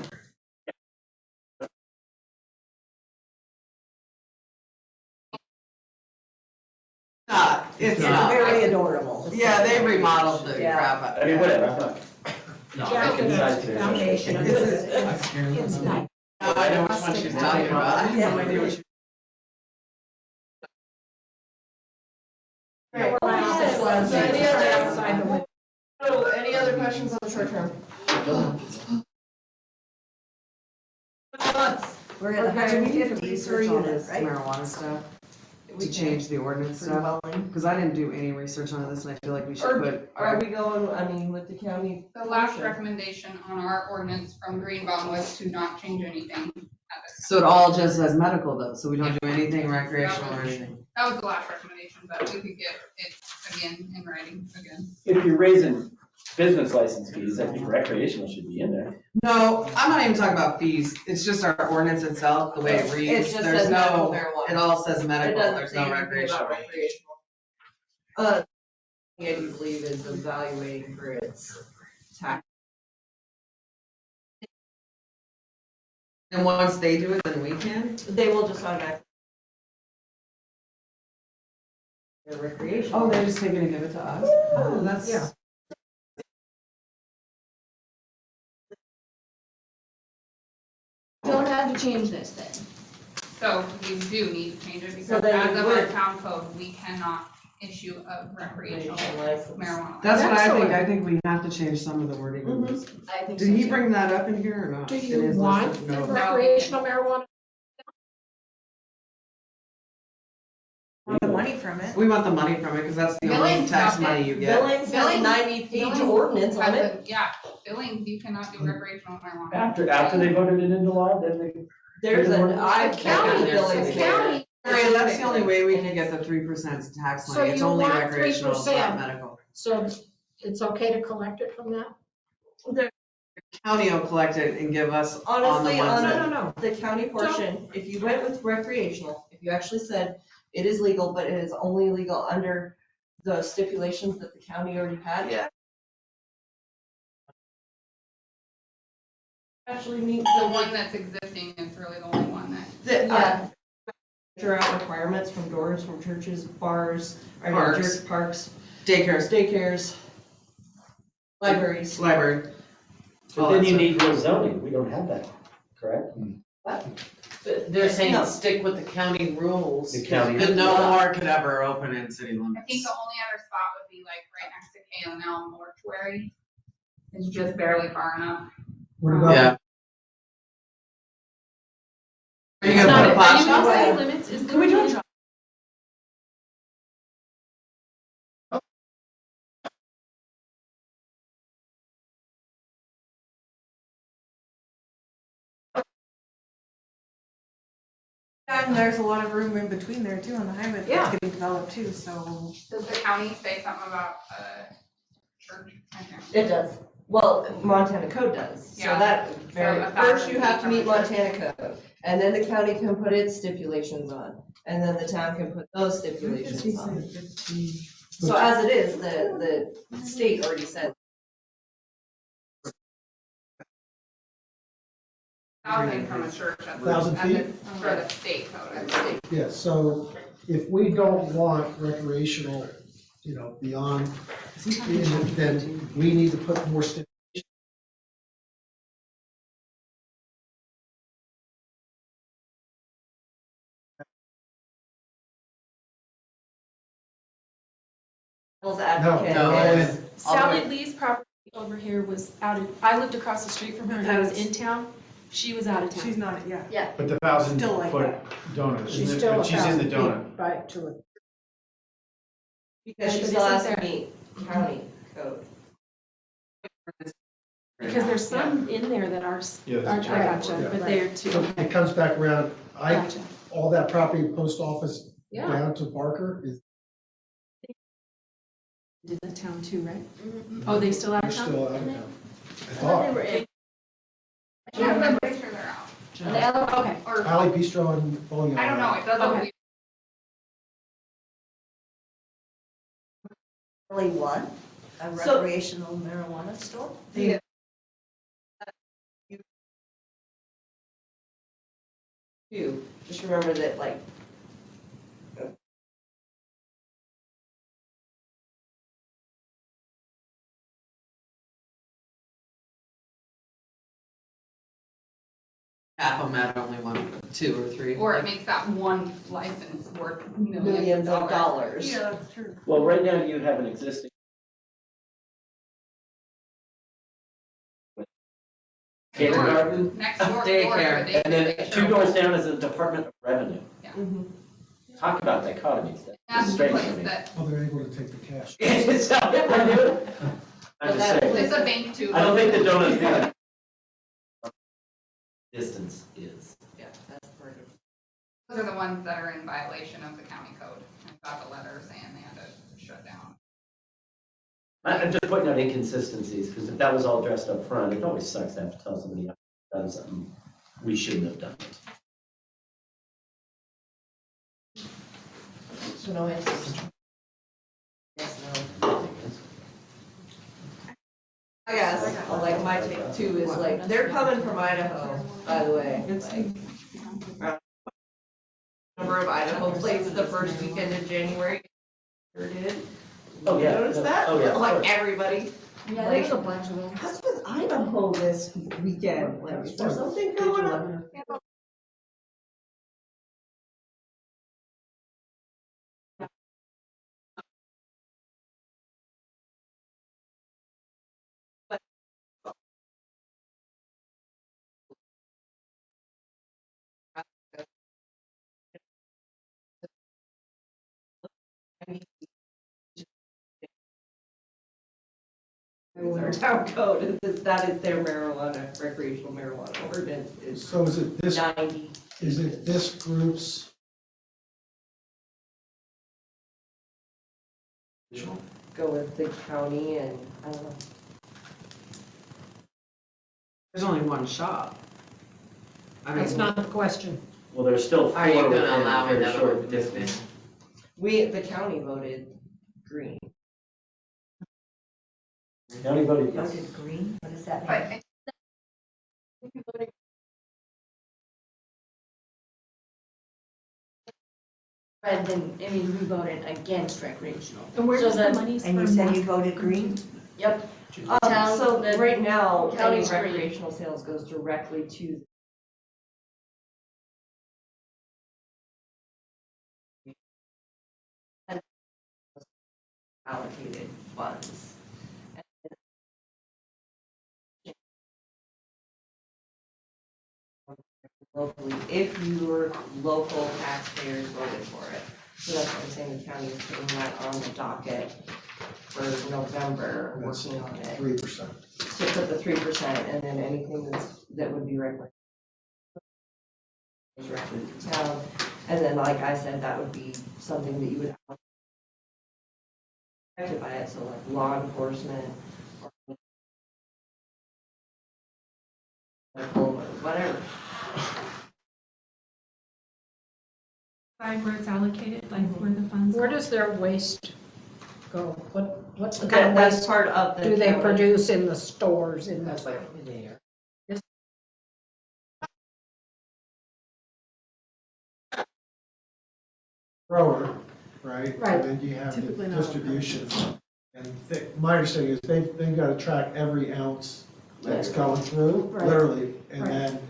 It's not. Very adorable. Yeah, they remodeled the Yeah. crap out. I mean, whatever, I'm not. No, Jack, I'm inside it's there. foundation. It's nice. I know which one she's talking about. I have no idea what she. Right. So any other outside the window. So, any other questions on the short term? We're at Okay, we need to 150 per research on unit, this right? marijuana stuff, We to can. change the ordinance For stuff, dwelling. because I didn't do any research on this, and I feel like we should Or put. are we going, I mean, with the county? The last recommendation on our ordinance from Greenbaum was to not change anything. So it all just says medical though, so we don't do anything recreational or anything? That was the last recommendation, but we could get it again in writing again. If you're raising business license fees, I think recreational should be in there. No, I'm not even talking about fees, it's just our ordinance itself, the way it reads, It just there's says medical no, marijuana. it all says It medical, doesn't there's say no anything recreational. about recreational. I do believe is evaluating for its tax. And once they do it, then we can? They will just automatically. Their recreational. Oh, they're just taking to give it to us? Oh, that's. Yeah. Don't have to change this then. So you do need to change it So because then as you of our would- town code, we cannot issue a recreational marijuana. That's what I think, Excellent. I think we have to change some of the wording of this. I think Did he bring that up in here or not? Do In you his want list? the No. recreational marijuana? The money from it. We want the money from it, because that's the only Billings tax got money it. you get. Billings has a 90-page ordinance on it. Yeah, Billings, you cannot do recreational marijuana. After they voted it into law, then they. There's an, I've county, Billings. the county. Right, that's the only way we can get the 3% tax So money, it's you only want recreational, it's not 3%. medical. So it's okay to collect it from that? County will collect it and give us on the Honestly, ones on that. No. the county portion, if you went with recreational, if you actually said it is legal, but it is only legal under the stipulations that the county already had. Yeah. Actually means The one that's existing is really the only one that. Yeah. Draw out requirements from doors, from churches, bars, or Parks. parks, Daycares. daycares, libraries. Library. But then you need real zoning, we don't have that, correct? They're saying No. stick with the county rules. The county. That no more could ever open in city limits. I think the only other spot would be like right next to K&L mortuary. It's just barely far enough. What about? Yeah. Are you It's gonna not, put a pot are you shop? in city limits? Is Can we do a there- shop? And there's a lot of room in between there too on the highway Yeah. that's getting developed too, so. Does the county say something about church? I can't. It does. Well, Montana code does. So Yeah. that, So very, 1,000 first you have to feet meet from a church. Montana code. And then the county can put its stipulations on. And then the town can put those stipulations on. So as it is, the state already said. 1,000 from a church at the. 1,000 at the- feet? For the state code. Yeah, so if we don't want recreational, beyond, then we need to put more stipulations. Devil's No, advocate no, is- Sally Lee's property over here was I lived across the street from her, and I was in town. She was out of town. She's not, yeah. Yeah. But the Still like 1,000-foot that. donut, She's isn't it? still But she's in the 1,000 donut. feet by to it. Because she But still has isn't to meet county code. Because there's some in there that are, Yeah, I there's a check. gotcha, Yeah. but they're too, So it comes back around, gotcha. all that property, post office Yeah. down to Barker is. Did the town too, right? Oh, they still out They're of town? still out of town. I I thought thought. they were in. I can't remember, pretty sure they're out. And the other- Okay. Or, Alley Bistro and Bowling I don't know, Alley. it doesn't. Okay. Only one, a So- recreational marijuana store? Yeah. Too, just remember that like. Half of them had only one, 2 or 3. Or it makes that one license worth Millions millions of of dollars. Yeah, that's true. Well, right now you have an existing. Kindergarten. Next door, Daycare, they- And then 2 doors down is the Department of Revenue. Yeah. Talk about dichotomies. That's That's the strange place to me. that, Oh, they're able to take the cash. It's not what they do. I'm just saying. it's a bank too. I don't think the donut thing. Distance is. Yeah, that's part of. Those are the ones that are in violation of the county code. I got the letter saying they had to shut down. I'm just pointing out inconsistencies, because if that was all dressed up front, it always sucks to have to tell somebody else done something we shouldn't have done. So no answers. Yes, no. I guess, like my take too is like, they're coming from Idaho, by the way. Like, number of Idaho plates the first weekend in January. Sure did. Oh, yeah. Notice that? Oh, yeah, of Like course. everybody. Yeah, there's a bunch of them. What's with Idaho this weekend? Like, is there something going on? Our town code, that is their marijuana, recreational marijuana ordinance is So is it this, 90. is it this group's? Go with the county and, I don't know. There's only one shop. I mean, That's not the question. Well, there's still 4 Are you gonna within a allow very another short one? distance. The county voted green. County voted yes. Voted green, what does that But mean? And then, I mean, we voted against recreational. And where So does the that- money And you said you voted green? Yep. Town- So the right now, any county's green. recreational sales goes directly to allocated funds. Locally, if your local taxpayers voted for it. So that's what I'm saying, the county is putting that on the docket for November, That's working on it. 3%. To put the 3% and then anything that would be regular. Directly to town, and then like I said, that would be something that you would affected by it, so like law enforcement or whatever. Where it's allocated, like where the funds. Where are. does their waste go? What's the kind of That's waste part of the. do they county. produce in the stores in That's the? like there. Grower, right? Right. And then you have the Typically not. distribution. And my understanding is they've got to track every ounce that's going through, Right. literally, and Right. then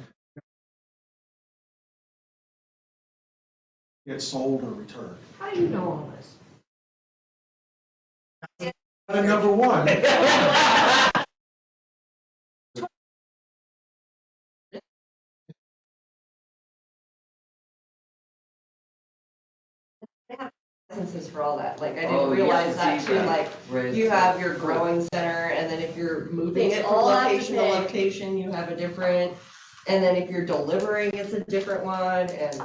gets sold or returned. How do you know all this? Number one. licenses for all that, like, I Oh, didn't you realize have that to too, see that. like, Right. you have your growing center, and then if you're moving They it from all have to location to pay. location, you have a different, and then if you're delivering, it's a different one, and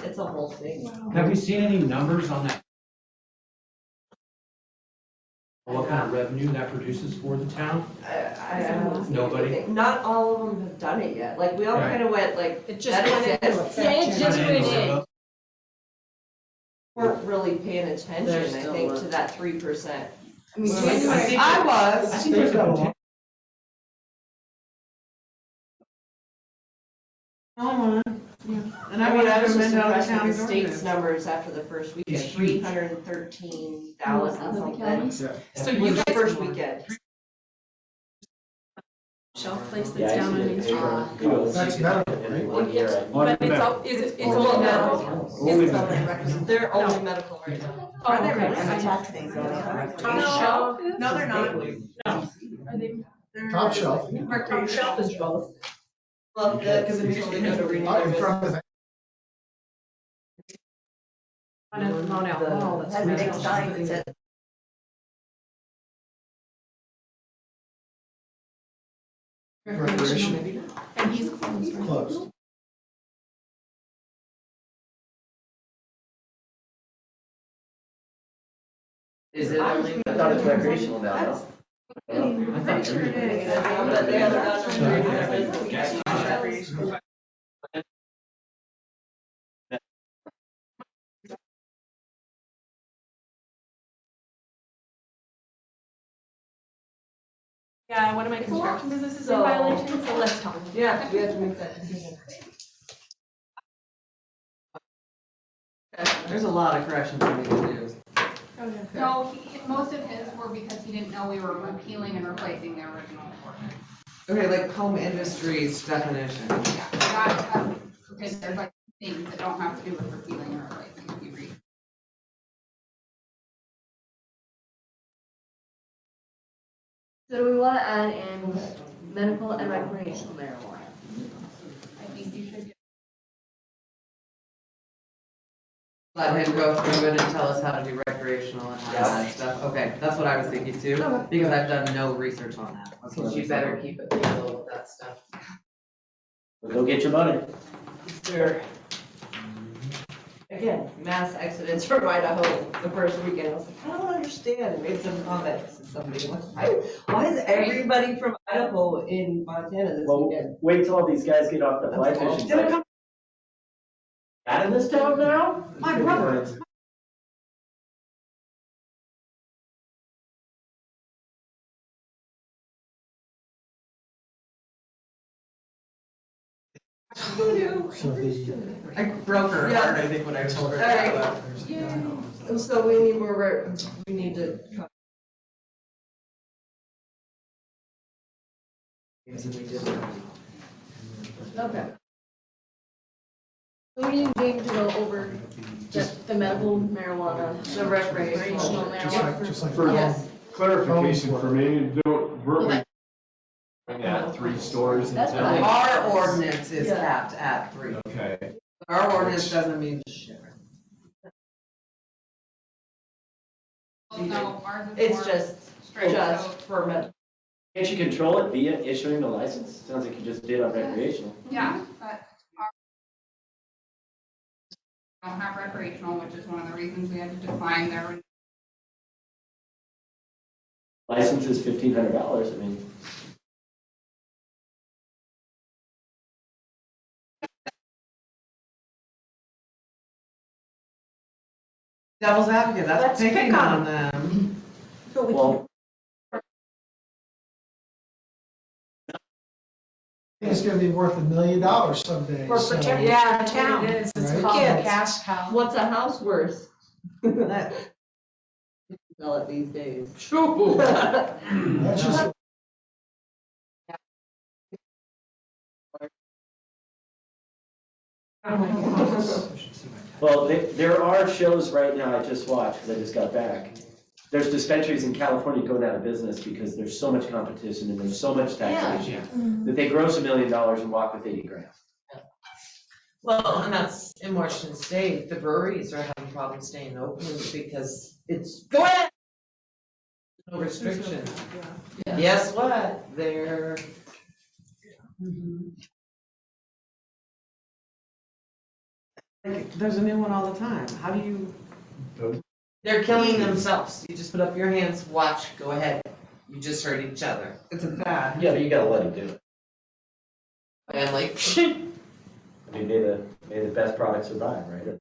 it's a whole thing. Have we seen any numbers on that? What kind of revenue that produces for the town? I haven't seen Nobody? anything. Not all of them have done it yet, like, we all Right. kind of went, like, It just that went into exists. effect. Yeah, it just went in. Weren't really paying attention, They're I still think, not. to that 3%. I mean, Well, January. I was. I think there's a And I mean, I was just recommend other impressed with counties the or state's this. numbers after the first weekend, It's huge. 313,000 Other something. counties? So It you was the guys, first weekend. shelf place Yeah, that's I down see on the Main Street. paper. That's medical, In right? one year, I- But it's, it's Only all medical. medical. Only It's medical. only recommended. They're only medical right now. Oh, okay. Tax things on it. Top shelf. No, they're not. Are they? Top shelf. Top shelf is both. Well, because until they go to renew Out their in front of business. the Non-alcohol, that's Has a big retail. sign that says recreation And he's closed, right? closed. Is it only? I thought it's recreational now, no? I'm pretty sure it is. But they haven't gotten to renew their business. Recreational. Yeah, one of my construction businesses in So- violation, so let's talk. Yeah, we have to make that decision. There's a lot of corrections we need to do. No, most of his were because he didn't know we were repealing and replacing the original ordinance. Okay, like home industries definition. Yeah, that, because there's like things that don't have to do with repealing and replacing if you read. So do we want to add in medical and recreational marijuana? I think you should. Let him go through it and tell us how to do recreational and how to add stuff. Okay, that's what I was thinking too, because I've done no research on that. That's what I You was better thinking. keep it legal with that stuff. Well, go get your money. There. Again, mass exodus from Idaho the first weekend. I was like, I don't understand. I made some comments to somebody. Why is everybody from Idaho in Montana this Well, weekend? wait till all these guys get off the fly fishing site. Out of this town now? My brother. So the, I broke her Yeah. heart, I think, when I told her All right. that. And so we need more, we need to. Okay. So we need Jake to go over the medical marijuana, the recreational marijuana. just like. Yes. Clarification for me, weren't we at 3 stores in That's town? Our ordinance is Yeah. capped at 3. Okay. Our ordinance doesn't mean shit. Well, no, ours is It's more just, strict, just so, for medical. Can't you control it via issuing the license? Sounds like you just did on recreational. yeah, but our don't have recreational, which is one of the reasons we had to define their. License is $1,500, I mean. Devil's advocate, that's Let's pick picking on on them. Well, It's gonna be worth $1 million someday, We're so. protecting Yeah, our town. it is. It's Right? called Kids. a cash cow. What's a house worth? Sell it these days. That's just, well, there are shows right now I just watched, because I just got back. There's dispensaries in California going out of business because there's so much competition and there's so much taxation that they gross $1 million and walk with 80 grand. Well, and that's in Washington State, the breweries are having problem staying open because it's, go ahead! No restriction. Guess what? They're, There's a new one all the time. How do you? they're killing themselves. You just put up your hands, watch, go ahead. You just hurt each other. It's a bad. Yeah, but you gotta let them do it. And like, I mean, may the best product survive, right?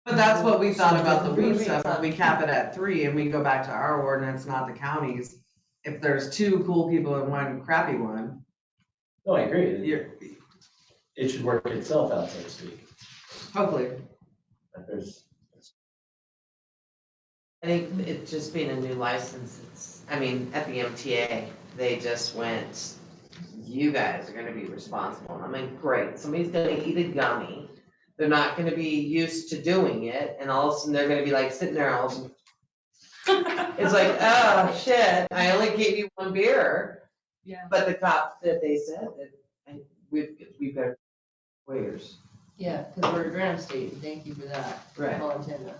But that's what we thought about the weed stuff, if we cap it at 3 and we go back to our ordinance, not the county's. If there's 2 cool people and 1 crappy one. No, I agree. You're, It should work itself out, so to speak. hopefully. But there's, I think it just being a new license, it's, I mean, at the MTA, they just went, you guys are gonna be responsible. And I'm like, great, somebody's gonna eat a gummy. They're not gonna be used to doing it, and all of a sudden they're gonna be like sitting there all. It's like, oh, shit, I only gave you 1 beer. Yeah. But the cop that they said that, we better, waiters. Yeah, because we're a grant state, thank you for that. Right. Montana.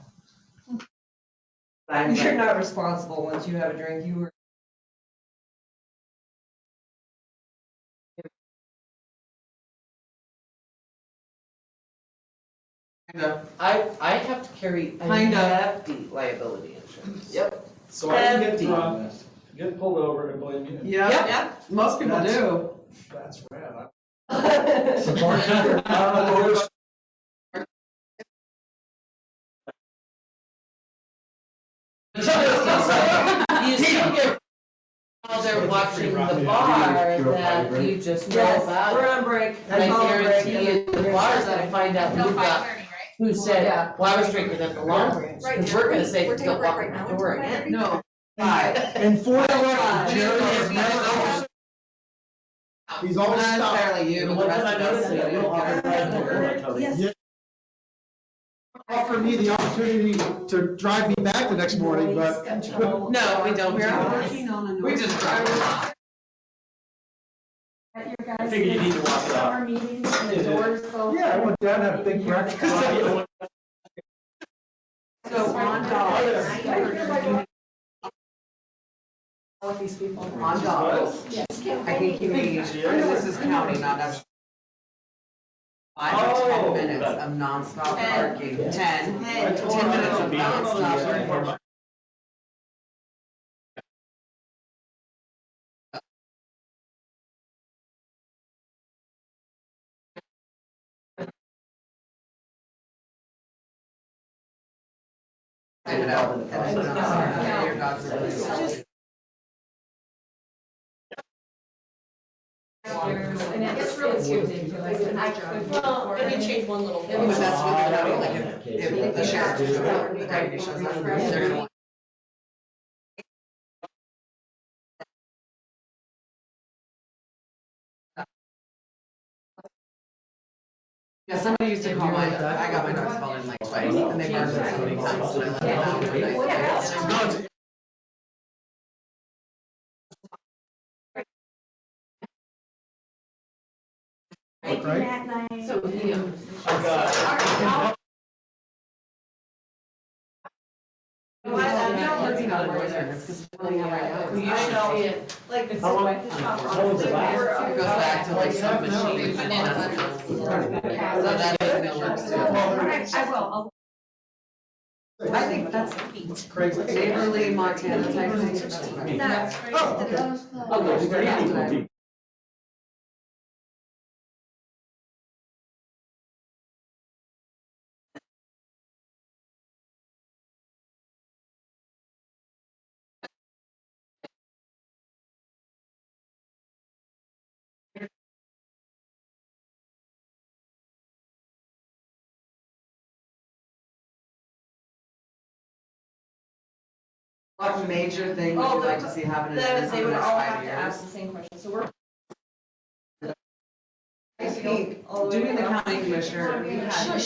I'm You're like- not responsible once you have a drink, you were. I have to carry a Kind of. hefty liability insurance. Yep. So I can Hefty. get pulled over and blame you. Yep, most people That's- do. That's rad. So bartender, You still get while they're watching the bar that you just know Yes, about. we're on break. And I That's all break. guarantee you, the bar's gonna find out who said, well, I was drinking at the long range. Because we're gonna say, don't walk in the door again. No. and for the record, Jerry has never, he's always Not stopped. necessarily you, The but the one time rest I of us. noticed it, I don't offer private Tony. Yeah. Offer me the opportunity to drive me back the next morning, but. No, we don't. We just drive. At your I guys' figured you need to walk it out. summer meetings, and the doors go. Yeah, I went down, had a big breakfast. So on dogs. All of these people on dogs. Yes. I think you need, this is county, not us. 5 or 10 minutes of nonstop parking, 10 minutes of nonstop parking. Type it out, and then put it on, your dogs are really. And it's really ridiculous, and I drove. Well, and you change one little But thing. that's what they're doing, like, if the sheriff, the deputy shows up, they're gonna. Yeah, somebody used to call my, I got my dogs called in like twice, and they barked at so many times, and I let them out. And I- Thank you, Matt, night. So, you know. I'm working on noise ordinance, 'cause it's really not right now. You should, like, it's. How was it last? It goes back to like some machine. So that doesn't work too. I will, I think that's Waverly, Montana type thing. That's what I mean. That's Oh, okay. Oh, there's very equal people. What major thing would you like to see happen in the next They would all 5 have to ask years? the same question, so we're. I think, doing the county commissioner, we had